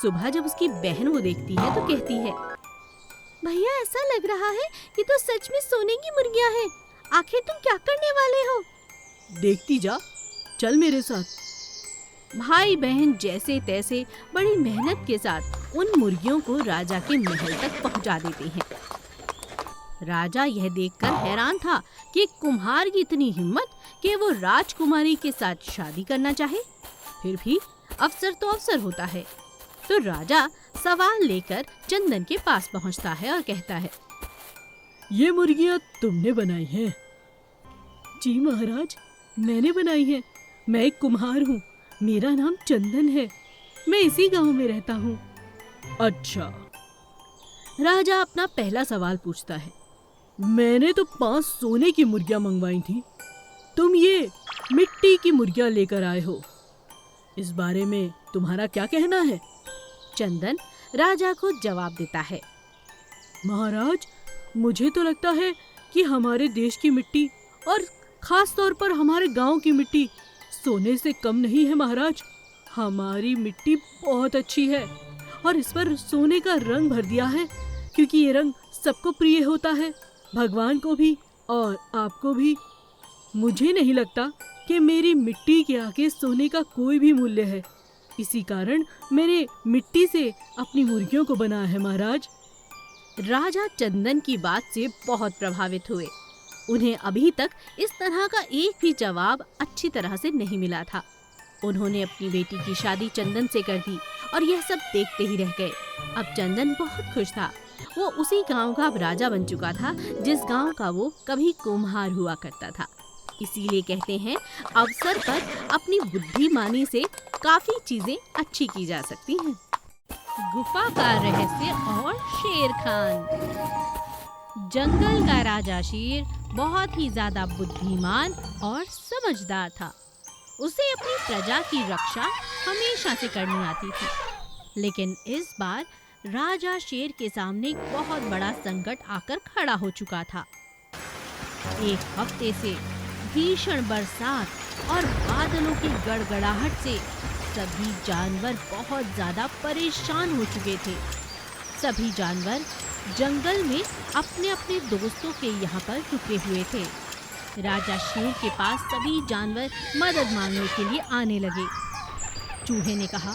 सुबह जब उसकी बहन वो देखती है तो कहती है, भैया ऐसा लग रहा है कि तो सच में सोने की मुर्गियां हैं। आखिर तुम क्या करने वाले हो? देखती जा, चल मेरे साथ। भाई बहन जैसे तैसे बड़ी मेहनत के साथ उन मुर्गियों को राजा के महल तक पहुंचा देते हैं। राजा यह देखकर हैरान था कि कुम्हार की इतनी हिम्मत कि वो राजकुमारी के साथ शादी करना चाहे। फिर भी अवसर तो अवसर होता है। तो राजा सवाल लेकर चंदन के पास पहुंचता है और कहता है, ये मुर्गियां तुमने बनाई हैं? जी महाराज, मैंने बनाई हैं। मैं एक कुम्हार हूँ, मेरा नाम चंदन है, मैं इसी गांव में रहता हूँ। अच्छा। राजा अपना पहला सवाल पूछता है, मैंने तो 5 सोने की मुर्गियां मंगवाई थी, तुम ये मिट्टी की मुर्गियां लेकर आए हो, इस बारे में तुम्हारा क्या कहना है? चंदन राजा को जवाब देता है, महाराज, मुझे तो लगता है कि हमारे देश की मिट्टी और खास तौर पर हमारे गांव की मिट्टी सोने से कम नहीं है महाराज। हमारी मिट्टी बहुत अच्छी है और इस पर सोने का रंग भर दिया है, क्योंकि ये रंग सबको प्रिय होता है, भगवान को भी और आपको भी। मुझे नहीं लगता कि मेरी मिट्टी के आगे सोने का कोई भी मूल्य है, इसी कारण मैंने मिट्टी से अपनी मुर्गियों को बनाया है महाराज। राजा चंदन की बात से बहुत प्रभावित हुए। उन्हें अभी तक इस तरह का एक भी जवाब अच्छी तरह से नहीं मिला था। उन्होंने अपनी बेटी की शादी चंदन से कर दी और यह सब देखते ही रह गए। अब चंदन बहुत खुश था। वो उसी गांव का अब राजा बन चुका था जिस गांव का वो कभी कुम्हार हुआ करता था। इसीलिए कहते हैं अवसर पर अपनी बुद्धिमानी से काफी चीजें अच्छी की जा सकती हैं। गुफा का रहस्य और शेर खान। जंगल का राजा शेर बहुत ही ज्यादा बुद्धिमान और समझदार था। उसे अपनी प्रजा की रक्षा हमेशा से करनी आती थी, लेकिन इस बार राजा शेर के सामने एक बहुत बड़ा संकट आकर खड़ा हो चुका था। एक हफ्ते से भीषण बरसात और बादलों की गड़गड़ाहट से सभी जानवर बहुत ज्यादा परेशान हो चुके थे। सभी जानवर जंगल में अपने अपने दोस्तों के यहाँ पर रुके हुए थे। राजा शेर के पास सभी जानवर मदद मांगने के लिए आने लगे। चूहे ने कहा,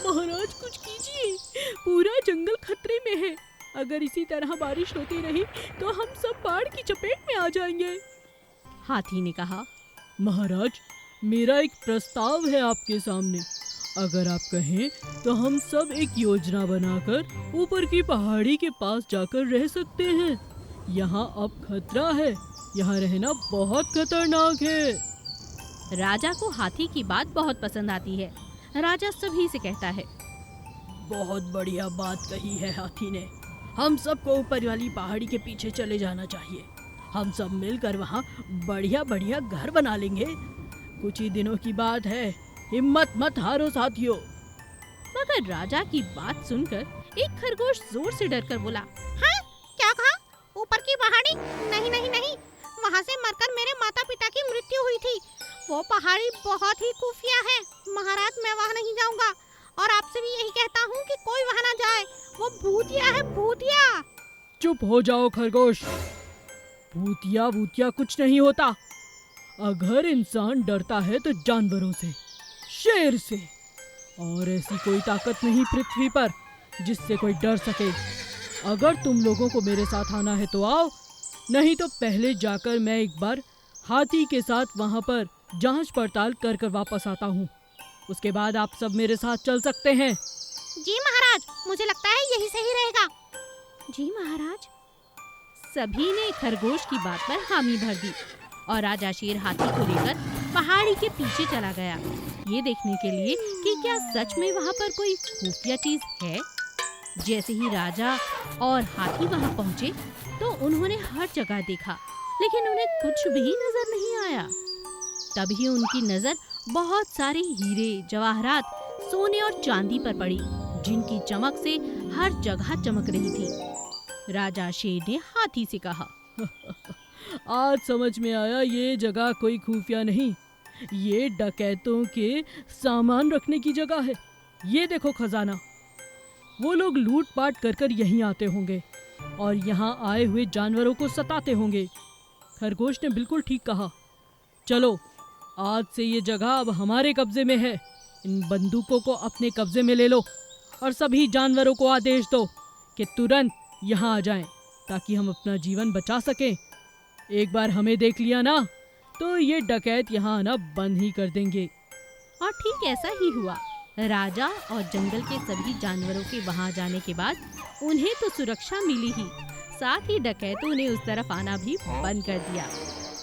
महाराज कुछ कीजिए, पूरा जंगल खतरे में है। अगर इसी तरह बारिश होती रही तो हम सब बाढ़ की चपेट में आ जाएंगे। हाथी ने कहा, महाराज मेरा एक प्रस्ताव है आपके सामने। अगर आप कहें तो हम सब एक योजना बनाकर ऊपर की पहाड़ी के पास जाकर रह सकते हैं। यहाँ अब खतरा है, यहाँ रहना बहुत खतरनाक है। राजा को हाथी की बात बहुत पसंद आती है। राजा सभी से कहता है, बहुत बढ़िया बात कही है हाथी ने। हम सबको ऊपर वाली पहाड़ी के पीछे चले जाना चाहिए। हम सब मिलकर वहाँ बढ़िया बढ़िया घर बना लेंगे। कुछ ही दिनों की बात है, हिम्मत मत हारो साथियों। मगर राजा की बात सुनकर एक खरगोश जोर से डरकर बोला, हाँ क्या कहा? ऊपर की पहाड़ी? नहीं नहीं नहीं, वहाँ से मरकर मेरे माता पिता की मृत्यु हुई थी। वो पहाड़ी बहुत ही खुफिया है महाराज, मैं वहाँ नहीं जाऊँगा। और आपसे भी यही कहता हूँ कि कोई वहाँ ना जाए, वो भूतिया है, भूतिया। चुप हो जाओ खरगोश, भूतिया भूतिया कुछ नहीं होता। अगर इंसान डरता है तो जानवरों से, शेर से, और ऐसी कोई ताकत नहीं पृथ्वी पर जिससे कोई डर सके। अगर तुम लोगों को मेरे साथ आना है तो आओ, नहीं तो पहले जाकर मैं एक बार हाथी के साथ वहाँ पर जांच पड़ताल कर कर वापस आता हूँ। उसके बाद आप सब मेरे साथ चल सकते हैं। जी महाराज, मुझे लगता है यही सही रहेगा। जी महाराज। सभी ने खरगोश की बात पर हामी भर दी और राजा शेर हाथी को लेकर पहाड़ी के पीछे चला गया, ये देखने के लिए कि क्या सच में वहाँ पर कोई खुफिया चीज है। जैसे ही राजा और हाथी वहाँ पहुँचे तो उन्होंने हर जगह देखा, लेकिन उन्हें कुछ भी नजर नहीं आया। तभी उनकी नजर बहुत सारे हीरे, जवाहरात, सोने और चांदी पर पड़ी, जिनकी चमक से हर जगह चमक रही थी। राजा शेर ने हाथी से कहा, आज समझ में आया ये जगह कोई खुफिया नहीं, ये डकैतों के सामान रखने की जगह है। ये देखो खजाना, वो लोग लूट पाट कर कर यहीं आते होंगे और यहाँ आए हुए जानवरों को सताते होंगे। खरगोश ने बिल्कुल ठीक कहा। चलो, आज से ये जगह अब हमारे कब्जे में है। इन बंदूकों को अपने कब्जे में ले लो और सभी जानवरों को आदेश दो कि तुरंत यहाँ आ जाएं, ताकि हम अपना जीवन बचा सकें। एक बार हमें देख लिया ना तो ये डकैत यहाँ आना बंद ही कर देंगे। और ठीक ऐसा ही हुआ। राजा और जंगल के सभी जानवरों के वहां जाने के बाद उन्हें तो सुरक्षा मिली ही, साथ ही डकैतों ने उस तरफ आना भी बंद कर दिया।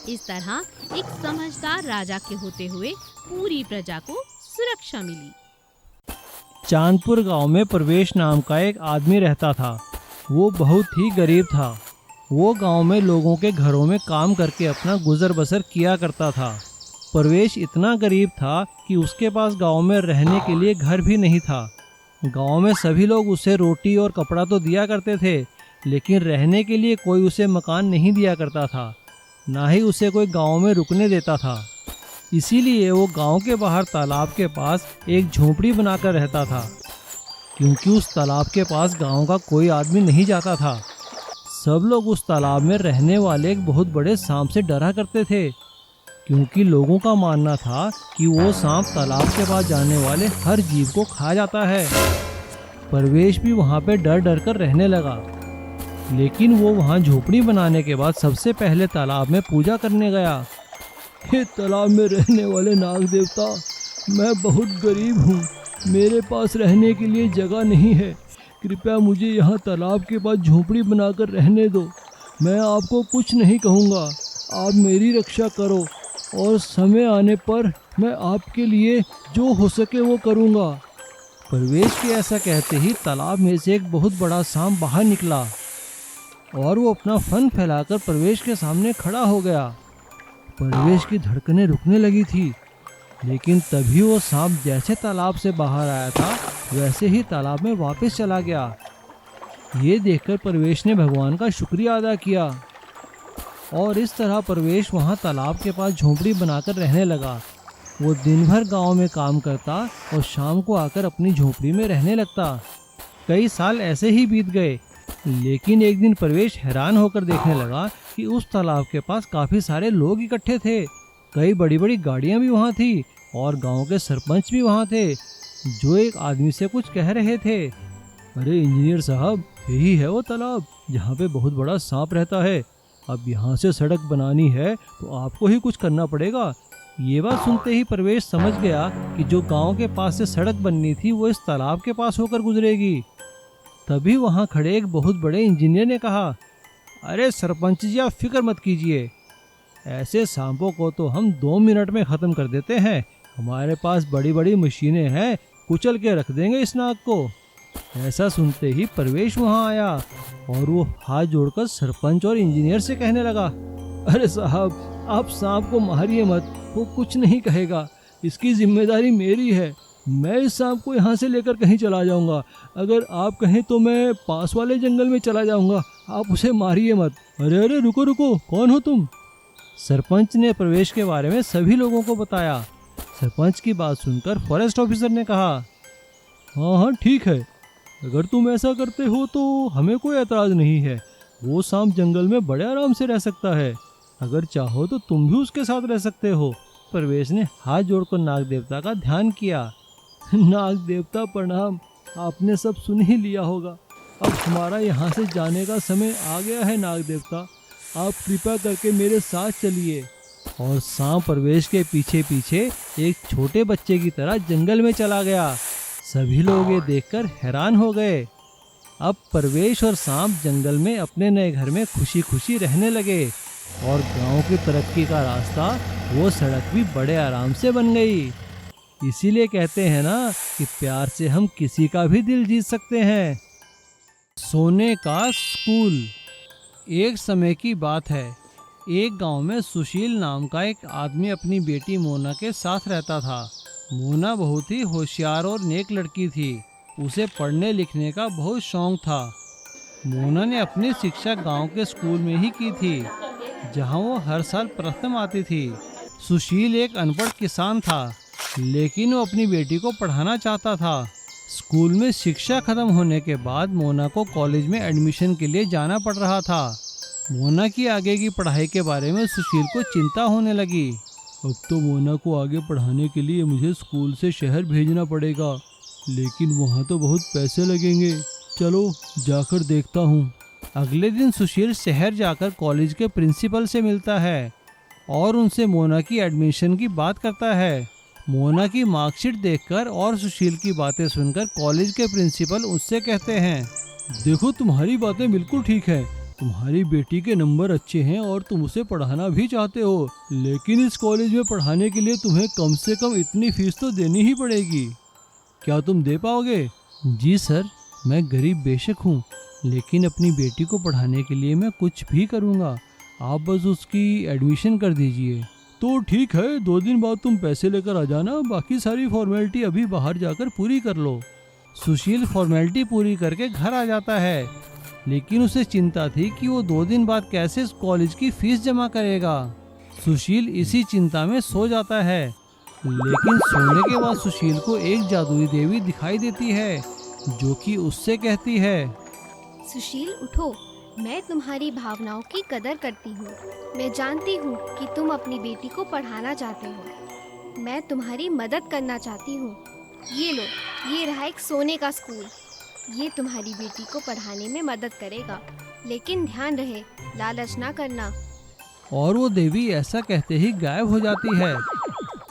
इस तरह एक समझदार राजा के होते हुए पूरी प्रजा को सुरक्षा मिली। चांदपुर गांव में प्रवेश नाम का एक आदमी रहता था। वो बहुत ही गरीब था। वो गांव में लोगों के घरों में काम करके अपना गुजर बसर किया करता था। प्रवेश इतना गरीब था कि उसके पास गांव में रहने के लिए घर भी नहीं था। गांव में सभी लोग उसे रोटी और कपड़ा तो दिया करते थे, लेकिन रहने के लिए कोई उसे मकान नहीं दिया करता था, ना ही उसे कोई गांव में रुकने देता था। इसीलिए वो गांव के बाहर तालाब के पास एक झोपड़ी बनाकर रहता था, क्योंकि उस तालाब के पास गांव का कोई आदमी नहीं जाता था। सब लोग उस तालाब में रहने वाले एक बहुत बड़े सांप से डरा करते थे, क्योंकि लोगों का मानना था कि वो सांप तालाब के पास जाने वाले हर जीव को खा जाता है। प्रवेश भी वहाँ पे डर डर कर रहने लगा, लेकिन वो वहाँ झोपड़ी बनाने के बाद सबसे पहले तालाब में पूजा करने गया। हे तालाब में रहने वाले नाग देवता, मैं बहुत गरीब हूँ, मेरे पास रहने के लिए जगह नहीं है। कृपया मुझे यहाँ तालाब के पास झोपड़ी बनाकर रहने दो। मैं आपको कुछ नहीं कहूँगा, आप मेरी रक्षा करो। और समय आने पर मैं आपके लिए जो हो सके वो करूँगा। परवेश के ऐसा कहते ही तालाब में से एक बहुत बड़ा सांप बाहर निकला और वो अपना फन फैलाकर परवेश के सामने खड़ा हो गया। परवेश की धड़कनें रुकने लगी थी, लेकिन तभी वो सांप जैसे तालाब से बाहर आया था वैसे ही तालाब में वापस चला गया। ये देखकर परवेश ने भगवान का शुक्रिया अदा किया और इस तरह परवेश वहाँ तालाब के पास झोंपड़ी बनाकर रहने लगा। वो दिन भर गांव में काम करता और शाम को आकर अपनी झोंपड़ी में रहने लगता। कई साल ऐसे ही बीत गए, लेकिन एक दिन परवेश हैरान होकर देखने लगा कि उस तालाब के पास काफ़ी सारे लोग इकट्ठे थे। कई बड़ी बड़ी गाड़ियाँ भी वहाँ थी और गांव के सरपंच भी वहाँ थे, जो एक आदमी से कुछ कह रहे थे। अरे इंजीनियर साहब, यही है वो तालाब जहाँ पे बहुत बड़ा सांप रहता है। अब यहाँ से सड़क बनानी है तो आपको ही कुछ करना पड़ेगा। ये बात सुनते ही परवेश समझ गया कि जो गांव के पास से सड़क बननी थी वो इस तालाब के पास होकर गुजरेगी। तभी वहाँ खड़े एक बहुत बड़े इंजीनियर ने कहा, अरे सरपंच जी, आप फिक्र मत कीजिए, ऐसे सांपों को तो हम 2 मिनट में ख़त्म कर देते हैं। हमारे पास बड़ी बड़ी मशीनें हैं, कुचल के रख देंगे इस नाग को। ऐसा सुनते ही परवेश वहाँ आया और वो हाथ जोड़कर सरपंच और इंजीनियर से कहने लगा, अरे साहब, आप सांप को मारिए मत, वो कुछ नहीं कहेगा। इसकी जिम्मेदारी मेरी है। मैं इस सांप को यहाँ से लेकर कहीं चला जाऊँगा। अगर आप कहें तो मैं पास वाले जंगल में चला जाऊँगा, आप उसे मारिए मत। अरे अरे रुको रुको, कौन हो तुम? सरपंच ने परवेश के बारे में सभी लोगों को बताया। सरपंच की बात सुनकर फॉरेस्ट ऑफिसर ने कहा, हाँ हाँ ठीक है, अगर तुम ऐसा करते हो तो हमें कोई एतराज़ नहीं है। वो सांप जंगल में बड़े आराम से रह सकता है। अगर चाहो तो तुम भी उसके साथ रह सकते हो। परवेश ने हाथ जोड़कर नाग देवता का ध्यान किया। नाग देवता प्रणाम, आपने सब सुन ही लिया होगा। अब हमारा यहाँ से जाने का समय आ गया है। नाग देवता, आप कृपा करके मेरे साथ चलिए। और सांप परवेश के पीछे पीछे एक छोटे बच्चे की तरह जंगल में चला गया। सभी लोग ये देखकर हैरान हो गए। अब परवेश और सांप जंगल में अपने नए घर में खुशी खुशी रहने लगे और गांव की तरक्की का रास्ता, वो सड़क भी बड़े आराम से बन गई। इसीलिए कहते हैं ना कि प्यार से हम किसी का भी दिल जीत सकते हैं। सोने का स्कूल। एक समय की बात है, एक गांव में सुशील नाम का एक आदमी अपनी बेटी मोना के साथ रहता था। मोना बहुत ही होशियार और नेक लड़की थी। उसे पढ़ने लिखने का बहुत शौक था। मोना ने अपनी शिक्षा गांव के स्कूल में ही की थी, जहां वो हर साल प्रथम आती थी। सुशील एक अनपढ़ किसान था, लेकिन वो अपनी बेटी को पढ़ाना चाहता था। स्कूल में शिक्षा खत्म होने के बाद मोना को कॉलेज में एडमिशन के लिए जाना पड़ रहा था। मोना की आगे की पढ़ाई के बारे में सुशील को चिंता होने लगी। अब तो मोना को आगे पढ़ाने के लिए मुझे स्कूल से शहर भेजना पड़ेगा, लेकिन वहाँ तो बहुत पैसे लगेंगे। चलो जाकर देखता हूँ। अगले दिन सुशील शहर जाकर कॉलेज के प्रिंसिपल से मिलता है और उनसे मोना की एडमिशन की बात करता है। मोना की मार्कशीट देखकर और सुशील की बातें सुनकर कॉलेज के प्रिंसिपल उससे कहते हैं, देखो तुम्हारी बातें बिल्कुल ठीक है, तुम्हारी बेटी के नंबर अच्छे हैं और तुम उसे पढ़ाना भी चाहते हो, लेकिन इस कॉलेज में पढ़ाने के लिए तुम्हें कम से कम इतनी फीस तो देनी ही पड़ेगी। क्या तुम दे पाओगे? जी सर, मैं गरीब बेशक हूँ, लेकिन अपनी बेटी को पढ़ाने के लिए मैं कुछ भी करूँगा। आप बस उसकी एडमिशन कर दीजिए। तो ठीक है, 2 दिन बाद तुम पैसे लेकर आ जाना, बाकी सारी फॉर्मेलिटी अभी बाहर जाकर पूरी कर लो। सुशील फॉर्मेलिटी पूरी करके घर आ जाता है, लेकिन उसे चिंता थी कि वो 2 दिन बाद कैसे कॉलेज की फीस जमा करेगा। सुशील इसी चिंता में सो जाता है, लेकिन सोने के बाद सुशील को एक जादुई देवी दिखाई देती है, जो कि उससे कहती है, सुशील उठो, मैं तुम्हारी भावनाओं की कदर करती हूँ। मैं जानती हूँ कि तुम अपनी बेटी को पढ़ाना चाहते हो। मैं तुम्हारी मदद करना चाहती हूँ। ये लो, ये रहा एक सोने का स्कूल। ये तुम्हारी बेटी को पढ़ाने में मदद करेगा, लेकिन ध्यान रहे, लालच ना करना। और वो देवी ऐसा कहते ही गायब हो जाती है।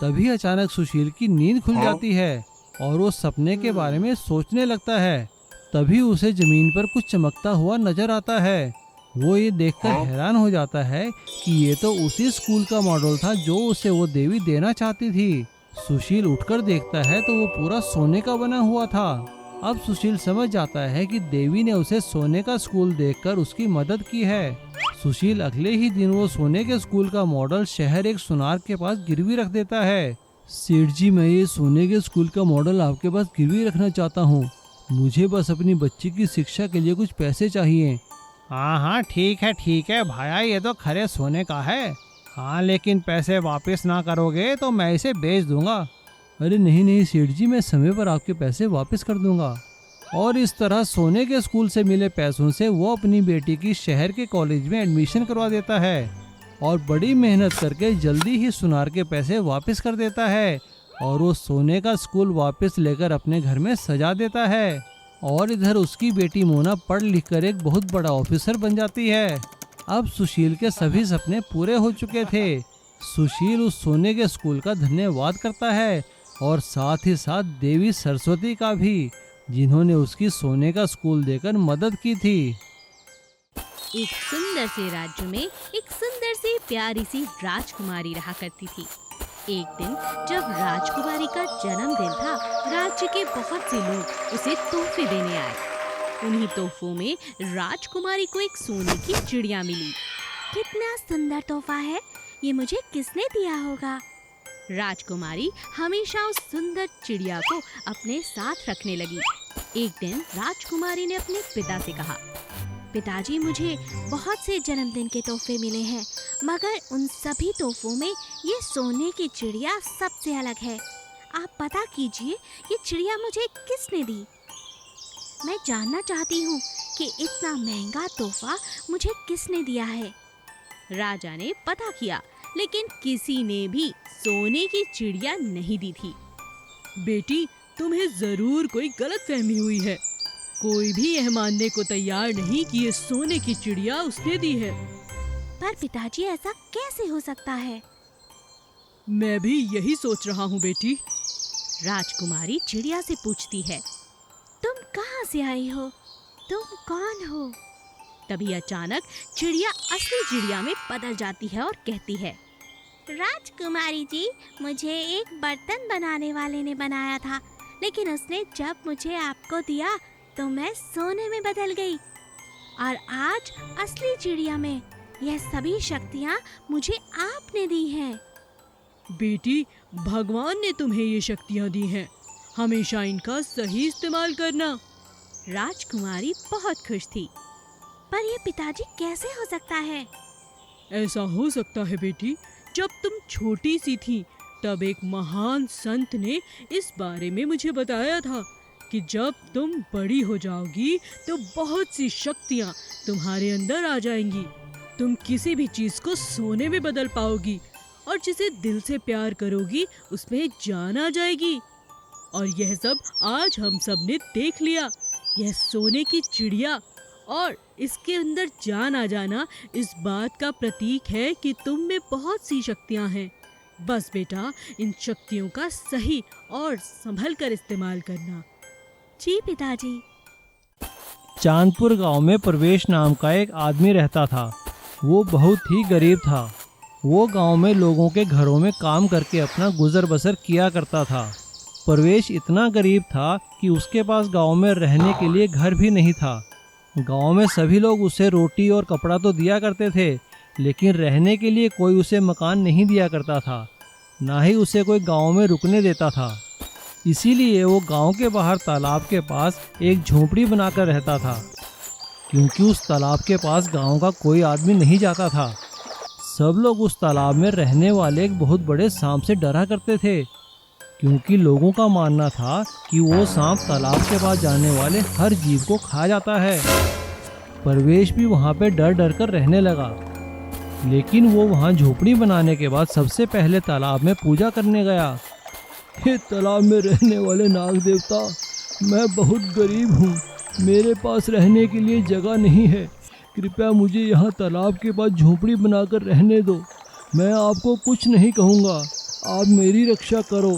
तभी अचानक सुशील की नींद खुल जाती है और वो सपने के बारे में सोचने लगता है। तभी उसे जमीन पर कुछ चमकता हुआ नजर आता है वो ये देखकर हैरान हो जाता है कि ये तो उसी स्कूल का मॉडल था जो उसे वो देवी देना चाहती थी। सुशील उठकर देखता है तो वो पूरा सोने का बना हुआ था। अब सुशील समझ जाता है कि देवी ने उसे सोने का स्कूल देखकर उसकी मदद की है। सुशील अगले ही दिन वो सोने के स्कूल का मॉडल शहर एक सुनार के पास गिरवी रख देता है। सेठ जी, मैं ये सोने के स्कूल का मॉडल आपके पास गिरवी रखना चाहता हूँ। मुझे बस अपनी बच्ची की शिक्षा के लिए कुछ पैसे चाहिए। हाँ, ठीक है भाया, ये तो खरे सोने का है। हाँ, लेकिन पैसे वापस ना करोगे तो मैं इसे बेच दूंगा। अरे नहीं सेठ जी, मैं समय पर आपके पैसे वापस कर दूंगा। और इस तरह सोने के स्कूल से मिले पैसों से वो अपनी बेटी की शहर के कॉलेज में एडमिशन करवा देता है और बड़ी मेहनत करके जल्दी ही सुनार के पैसे वापस कर देता है और वो सोने का स्कूल वापस लेकर अपने घर में सजा देता है। और इधर उसकी बेटी मोना पढ़ लिख कर एक बहुत बड़ा ऑफिसर बन जाती है। अब सुशील के सभी सपने पूरे हो चुके थे। सुशील उस सोने के स्कूल का धन्यवाद करता है और साथ ही साथ देवी सरस्वती का भी, जिन्होंने उसकी सोने का स्कूल देकर मदद की थी। एक सुंदर से राज्य में एक सुंदर सी प्यारी सी राजकुमारी रहा करती थी। एक दिन जब राजकुमारी का जन्मदिन था, राज्य के बहुत से लोग उसे तोहफे देने आए। उन्हीं तोहफों में राजकुमारी को एक सोने की चिड़िया मिली। कितना सुंदर तोहफा है, ये मुझे किसने दिया होगा? राजकुमारी हमेशा उस सुंदर चिड़िया को अपने साथ रखने लगी। एक दिन राजकुमारी ने अपने पिता से कहा, पिताजी, मुझे बहुत से जन्मदिन के तोहफे मिले हैं, मगर उन सभी तोहफों में ये सोने की चिड़िया सबसे अलग है। आप पता कीजिए ये चिड़िया मुझे किसने दी। मैं जानना चाहती हूँ कि इतना महंगा तोहफा मुझे किसने दिया है। राजा ने पता किया, लेकिन किसी ने भी सोने की चिड़िया नहीं दी थी। बेटी, तुम्हें जरूर कोई गलतफहमी हुई है। कोई भी यह मानने को तैयार नहीं कि ये सोने की चिड़िया उसने दी है। पर पिताजी, ऐसा कैसे हो सकता है? मैं भी यही सोच रहा हूँ बेटी। राजकुमारी चिड़िया से पूछती है, तुम कहाँ से आई हो? तुम कौन हो? तभी अचानक चिड़िया असली चिड़िया में बदल जाती है और कहती है, राजकुमारी जी, मुझे एक बर्तन बनाने वाले ने बनाया था, लेकिन उसने जब मुझे आपको दिया तो मैं सोने में बदल गई और आज असली चिड़िया में यह सभी शक्तियाँ मुझे आपने दी हैं। बेटी, भगवान ने तुम्हें ये शक्तियाँ दी हैं, हमेशा इनका सही इस्तेमाल करना। राजकुमारी बहुत खुश थी। पर ये पिताजी कैसे हो सकता है? ऐसा हो सकता है बेटी, जब तुम छोटी सी थी तब एक महान संत ने इस बारे में मुझे बताया था कि जब तुम बड़ी हो जाओगी तो बहुत सी शक्तियाँ तुम्हारे अंदर आ जाएंगी। तुम किसी भी चीज को सोने में बदल पाओगी और जिसे दिल से प्यार करोगी उसमें जान आ जाएगी। और यह सब आज हम सब ने देख लिया। यह सोने की चिड़िया और इसके अंदर जान आ जाना इस बात का प्रतीक है कि तुम में बहुत सी शक्तियाँ हैं। बस बेटा, इन शक्तियों का सही और संभल कर इस्तेमाल करना। जी पिताजी। चांदपुर गांव में प्रवेश नाम का एक आदमी रहता था। वो बहुत ही गरीब था। वो गांव में लोगों के घरों में काम करके अपना गुजर बसर किया करता था। प्रवेश इतना गरीब था कि उसके पास गांव में रहने के लिए घर भी नहीं था। गांव में सभी लोग उसे रोटी और कपड़ा तो दिया करते थे, लेकिन रहने के लिए कोई उसे मकान नहीं दिया करता था, ना ही उसे कोई गांव में रुकने देता था। इसीलिए वो गांव के बाहर तालाब के पास एक झोपड़ी बनाकर रहता था, क्योंकि उस तालाब के पास गांव का कोई आदमी नहीं जाता था। सब लोग उस तालाब में रहने वाले एक बहुत बड़े सांप से डरा करते थे, क्योंकि लोगों का मानना था कि वो सांप तालाब के पास जाने वाले हर जीव को खा जाता है। प्रवेश भी वहाँ पे डर डर कर रहने लगा, लेकिन वो वहाँ झोपड़ी बनाने के बाद सबसे पहले तालाब में पूजा करने गया। हे तालाब में रहने वाले नाग देवता, मैं बहुत गरीब हूँ, मेरे पास रहने के लिए जगह नहीं है, कृपया मुझे यहाँ तालाब के पास झोपड़ी बनाकर रहने दो। मैं आपको कुछ नहीं कहूँगा, आप मेरी रक्षा करो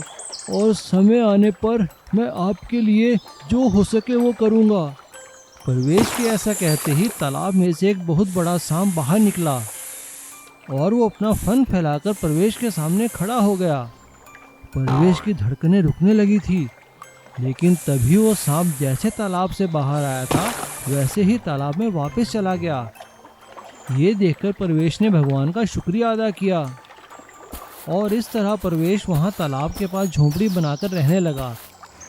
और समय आने पर मैं आपके लिए जो हो सके वो करूँगा। परवेश के ऐसा कहते ही तालाब में से एक बहुत बड़ा सांप बाहर निकला और वो अपना फन फैलाकर परवेश के सामने खड़ा हो गया। परवेश की धड़कनें रुकने लगी थी, लेकिन तभी वो सांप जैसे तालाब से बाहर आया था वैसे ही तालाब में वापस चला गया। ये देखकर परवेश ने भगवान का शुक्रिया अदा किया और इस तरह परवेश वहाँ तालाब के पास झोंपड़ी बनाकर रहने लगा।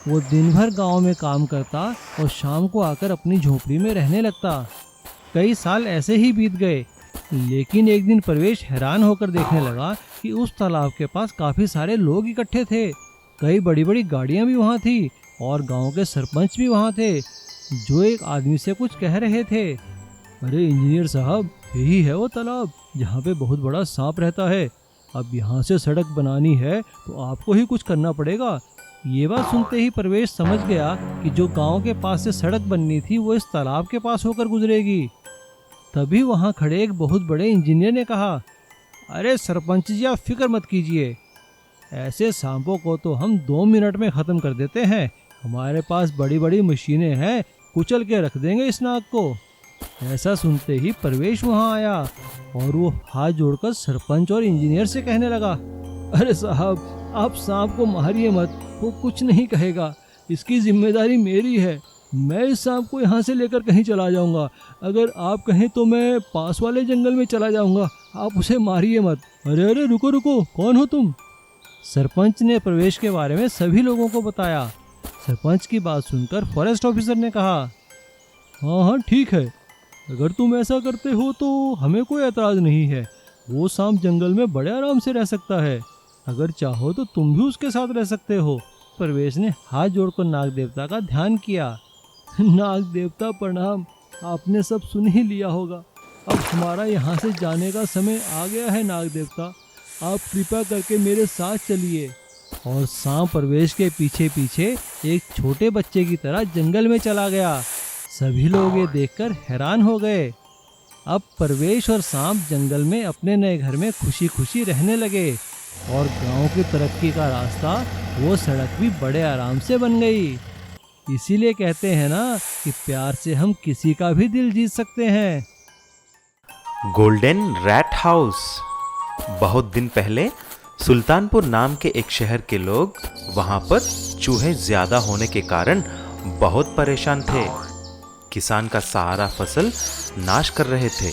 वो दिन भर गांव में काम करता और शाम को आकर अपनी झोंपड़ी में रहने लगता। कई साल ऐसे ही बीत गए, लेकिन एक दिन परवेश हैरान होकर देखने लगा कि उस तालाब के पास काफ़ी सारे लोग इकट्ठे थे। कई बड़ी बड़ी गाड़ियाँ भी वहाँ थी और गांव के सरपंच भी वहाँ थे, जो एक आदमी से कुछ कह रहे थे। अरे इंजीनियर साहब, यही है वो तालाब जहाँ पे बहुत बड़ा सांप रहता है। अब यहाँ से सड़क बनानी है तो आपको ही कुछ करना पड़ेगा। ये बात सुनते ही परवेश समझ गया कि जो गांव के पास से सड़क बननी थी वो इस तालाब के पास होकर गुजरेगी। तभी वहाँ खड़े एक बहुत बड़े इंजीनियर ने कहा, अरे सरपंच जी, आप फिक्र मत कीजिए, ऐसे सांपों को तो हम 2 मिनट में ख़त्म कर देते हैं। हमारे पास बड़ी बड़ी मशीनें हैं, कुचल के रख देंगे इस नाग को। ऐसा सुनते ही परवेश वहाँ आया और वो हाथ जोड़कर सरपंच और इंजीनियर से कहने लगा, अरे साहब, आप सांप को मारिए मत, वो कुछ नहीं कहेगा, इसकी जिम्मेदारी मेरी है। मैं इस सांप को यहाँ से लेकर कहीं चला जाऊँगा। अगर आप कहें तो मैं पास वाले जंगल में चला जाऊँगा, आप उसे मारिए मत। अरे अरे रुको रुको, कौन हो तुम? सरपंच ने परवेश के बारे में सभी लोगों को बताया। सरपंच की बात सुनकर फॉरेस्ट ऑफिसर ने कहा, हाँ हाँ ठीक है, अगर तुम ऐसा करते हो तो हमें कोई एतराज़ नहीं है। वो सांप जंगल में बड़े आराम से रह सकता है, अगर चाहो तो तुम भी उसके साथ रह सकते हो। परवेश ने हाथ जोड़कर नाग देवता का ध्यान किया। नाग देवता प्रणाम, आपने सब सुन ही लिया होगा। अब हमारा यहाँ से जाने का समय आ गया है। नाग देवता, आप कृपा करके मेरे साथ चलिए। और सांप परवेश के पीछे पीछे एक छोटे बच्चे की तरह जंगल में चला गया। सभी लोग ये देखकर हैरान हो गए। अब परवेश और सांप जंगल में अपने नए घर में खुशी खुशी रहने लगे और गांव की तरक्की का रास्ता, वो सड़क भी बड़े आराम से बन गई। इसीलिए कहते हैं ना कि प्यार से हम किसी का भी दिल जीत सकते हैं। Golden rat house. बहुत दिन पहले सुल्तानपुर नाम के एक शहर के लोग वहां पर चूहे ज्यादा होने के कारण बहुत परेशान थे। किसान का सारा फसल नाश कर रहे थे।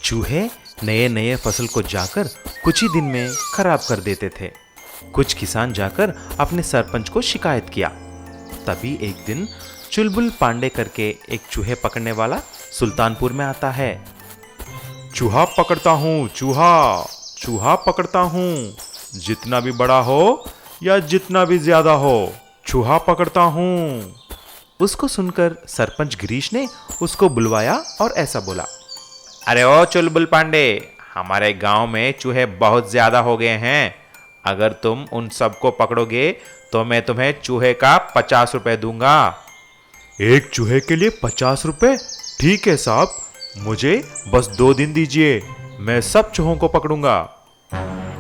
चूहे नए नए फसल को जाकर कुछ ही दिन में खराब कर देते थे। कुछ किसान जाकर अपने सरपंच को शिकायत किया। तभी एक दिन चुलबुल पांडे करके एक चूहे पकड़ने वाला सुल्तानपुर में आता है। चूहा पकड़ता हूँ, चूहा पकड़ता हूँ, जितना भी बड़ा हो या जितना भी ज्यादा हो, चूहा पकड़ता हूँ। उसको सुनकर सरपंच गिरीश ने उसको बुलवाया और ऐसा बोला, अरे ओ चुलबुल पांडे, हमारे गांव में चूहे बहुत ज्यादा हो गए हैं। अगर तुम उन सबको पकड़ोगे तो मैं तुम्हें चूहे का 50 रुपए दूंगा। एक चूहे के लिए 50 रुपए? ठीक है साहब, मुझे बस 2 दिन दीजिए, मैं सब चूहों को पकड़ूंगा।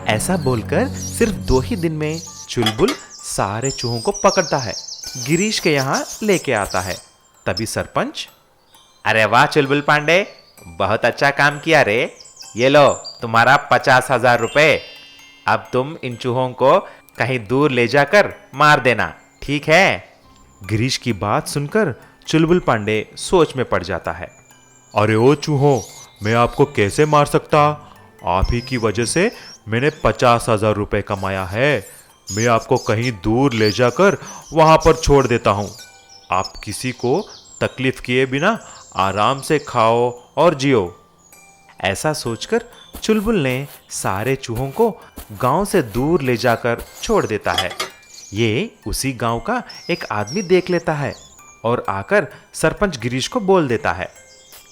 ऐसा बोलकर सिर्फ 2 ही दिन में चुलबुल सारे चूहों को पकड़ता है, गिरीश के यहाँ लेके आता है। तभी सरपंच, अरे वाह चुलबुल पांडे, बहुत अच्छा काम किया रे, ये लो तुम्हारा 50,000 रुपए। अब तुम इन चूहों को कहीं दूर ले जाकर मार देना, ठीक है? गिरीश की बात सुनकर चुलबुल पांडे सोच में पड़ जाता है। अरे ओ चूहों, मैं आपको कैसे मार सकता? आप ही की वजह से मैंने 50,000 रुपए कमाया है। मैं आपको कहीं दूर ले जाकर वहां पर छोड़ देता हूं। आप किसी को तकलीफ किए बिना आराम से खाओ और जियो। ऐसा सोचकर चुलबुल ने सारे चूहों को गांव से दूर ले जाकर छोड़ देता है। ये उसी गांव का एक आदमी देख लेता है और आकर सरपंच गिरीश को बोल देता है।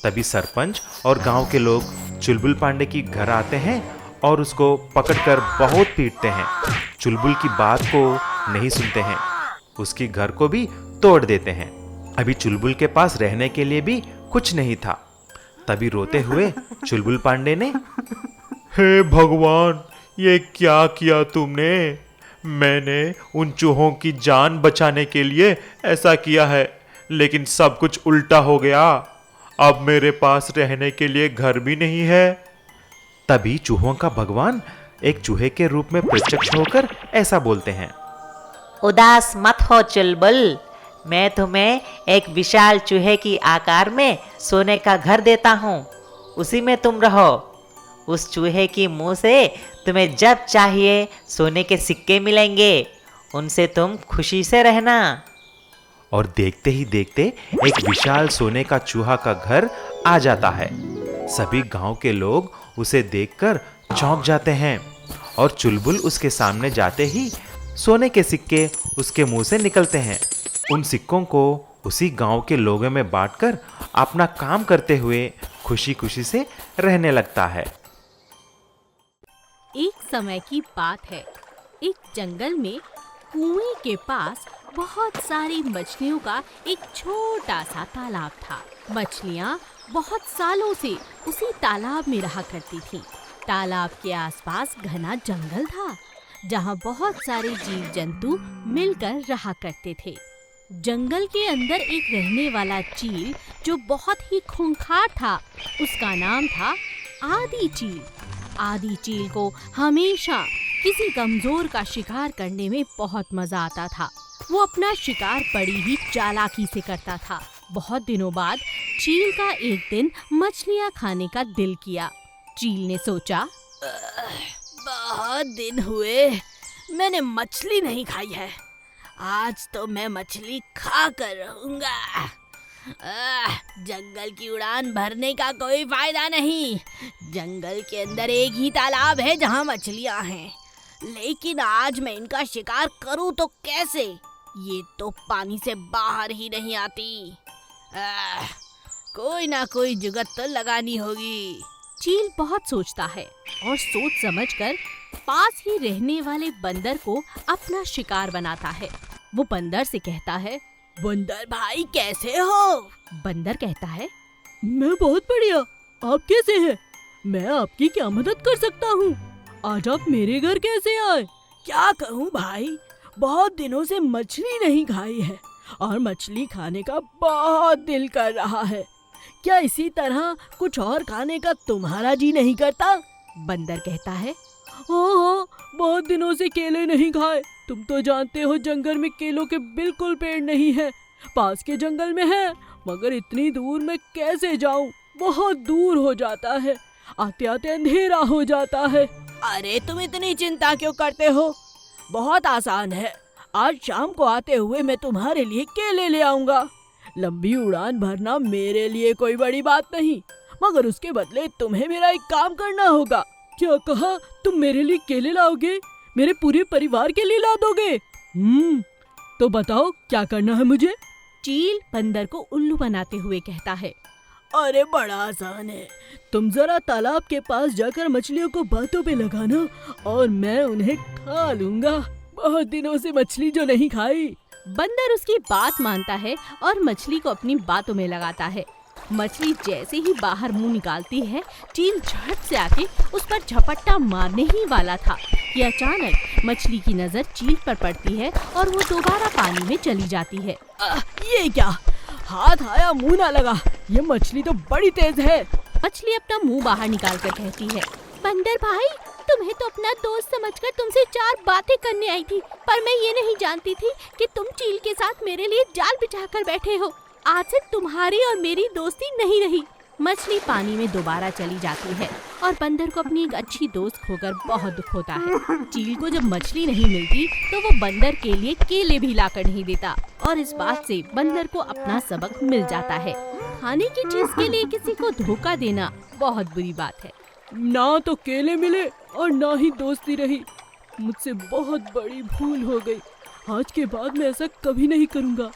तभी सरपंच और गांव के लोग चुलबुल पांडे की घर आते हैं और उसको पकड़कर बहुत पीटते हैं। चुलबुल की बात को नहीं सुनते हैं, उसकी घर को भी तोड़ देते हैं। अभी चुलबुल के पास रहने के लिए भी कुछ नहीं था। तभी रोते हुए चुलबुल पांडे ने, हे भगवान, ये क्या किया तुमने? मैंने उन चूहों की जान बचाने के लिए ऐसा किया है, लेकिन सब कुछ उल्टा हो गया। अब मेरे पास रहने के लिए घर भी नहीं है। तभी चूहों का भगवान एक चूहे के रूप में प्रत्यक्ष होकर ऐसा बोलते हैं। उदास मत हो चुलबुल, मैं तुम्हें एक विशाल चूहे की आकार में सोने का घर देता हूँ, उसी में तुम रहो। उस चूहे की मुंह से तुम्हें जब चाहिए सोने के सिक्के मिलेंगे, उनसे तुम खुशी से रहना। और देखते ही देखते एक विशाल सोने का चूहा का घर आ जाता है। सभी गांव के लोग उसे देखकर चौंक जाते हैं और चुलबुल उसके सामने जाते ही सोने के सिक्के उसके मुंह से निकलते हैं। उन सिक्कों को उसी गांव के लोगों में बांटकर अपना काम करते हुए खुशी खुशी से रहने लगता है। एक समय की बात है। एक जंगल में कुएं के पास बहुत सारी मछलियों का एक छोटा सा तालाब था। मछलियाँ बहुत सालों से उसी तालाब में रहा करती थीं। तालाब के आसपास घना जंगल था, जहाँ बहुत सारे जीव जंतु मिलकर रहा करते थे। जंगल के अंदर एक रहने वाला चील जो बहुत ही खूंखार था, उसका नाम था आदि चील। आदि चील को हमेशा किसी कमजोर का शिकार करने में बहुत मजा आता था। वो अपना शिकार बड़ी ही चालाकी से करता था। बहुत दिनों बाद चील का एक दिन मछलियाँ खाने का दिल किया। चील ने सोचा, बहुत दिन हुए मैंने मछली नहीं खाई है, आज तो मैं मछली खा कर रहूंगा। जंगल की उड़ान भरने का कोई फायदा नहीं। जंगल के अंदर एक ही तालाब है जहाँ मछलियाँ हैं, लेकिन आज मैं इनका शिकार करूँ तो कैसे? ये तो पानी से बाहर ही नहीं आती। कोई ना कोई जुगाड़ तो लगानी होगी। चील बहुत सोचता है और सोच समझकर पास ही रहने वाले बंदर को अपना शिकार बनाता है। वो बंदर से कहता है, बंदर भाई कैसे हो? बंदर कहता है, मैं बहुत बढ़िया, आप कैसे हैं? मैं आपकी क्या मदद कर सकता हूँ? आज आप मेरे घर कैसे आए? क्या कहूँ भाई, बहुत दिनों से मछली नहीं खाई है और मछली खाने का बहुत दिल कर रहा है। क्या इसी तरह कुछ और खाने का तुम्हारा जी नहीं करता? बंदर कहता है, हाँ, बहुत दिनों से केले नहीं खाए। तुम तो जानते हो जंगल में केलों के बिल्कुल पेड़ नहीं है। पास के जंगल में है, मगर इतनी दूर मैं कैसे जाऊं? बहुत दूर हो जाता है, आते आते अंधेरा हो जाता है। अरे तुम इतनी चिंता क्यों करते हो? बहुत आसान है, आज शाम को आते हुए मैं तुम्हारे लिए केले ले आऊंगा। लंबी उड़ान भरना मेरे लिए कोई बड़ी बात नहीं, मगर उसके बदले तुम्हें मेरा एक काम करना होगा। क्या कहा? तुम मेरे लिए केले लाओगे? मेरे पूरे परिवार के लिए ला दोगे? तो बताओ क्या करना है मुझे? चील बंदर को उल्लू बनाते हुए कहता है, अरे बड़ा आसान है, तुम जरा तालाब के पास जाकर मछलियों को बातों पे लगाना और मैं उन्हें खा लूंगा। बहुत दिनों से मछली जो नहीं खाई। बंदर उसकी बात मानता है और मछली को अपनी बातों में लगाता है। मछली जैसे ही बाहर मुंह निकालती है, चील झट से आके उस पर झपट्टा मारने ही वाला था कि अचानक मछली की नजर चील पर पड़ती है और वो दोबारा पानी में चली जाती है। ये क्या? हाथ आया मुंह ना लगा, ये मछली तो बड़ी तेज है। मछली अपना मुंह बाहर निकाल कर कहती है, बंदर भाई, तुम्हें तो अपना दोस्त समझकर तुमसे 4 बातें करने आई थी, पर मैं ये नहीं जानती थी कि तुम चील के साथ मेरे लिए जाल बिछा कर बैठे हो। आज से तुम्हारी और मेरी दोस्ती नहीं रही। मछली पानी में दोबारा चली जाती है और बंदर को अपनी एक अच्छी दोस्त खोकर बहुत दुख होता है। चील को जब मछली नहीं मिलती तो वो बंदर के लिए केले भी लाकर नहीं देता और इस बात से बंदर को अपना सबक मिल जाता है। खाने की चीज के लिए किसी को धोखा देना बहुत बुरी बात है। ना तो केले मिले और ना ही दोस्ती रही। मुझसे बहुत बड़ी भूल हो गई। आज के बाद मैं ऐसा कभी नहीं करूँगा।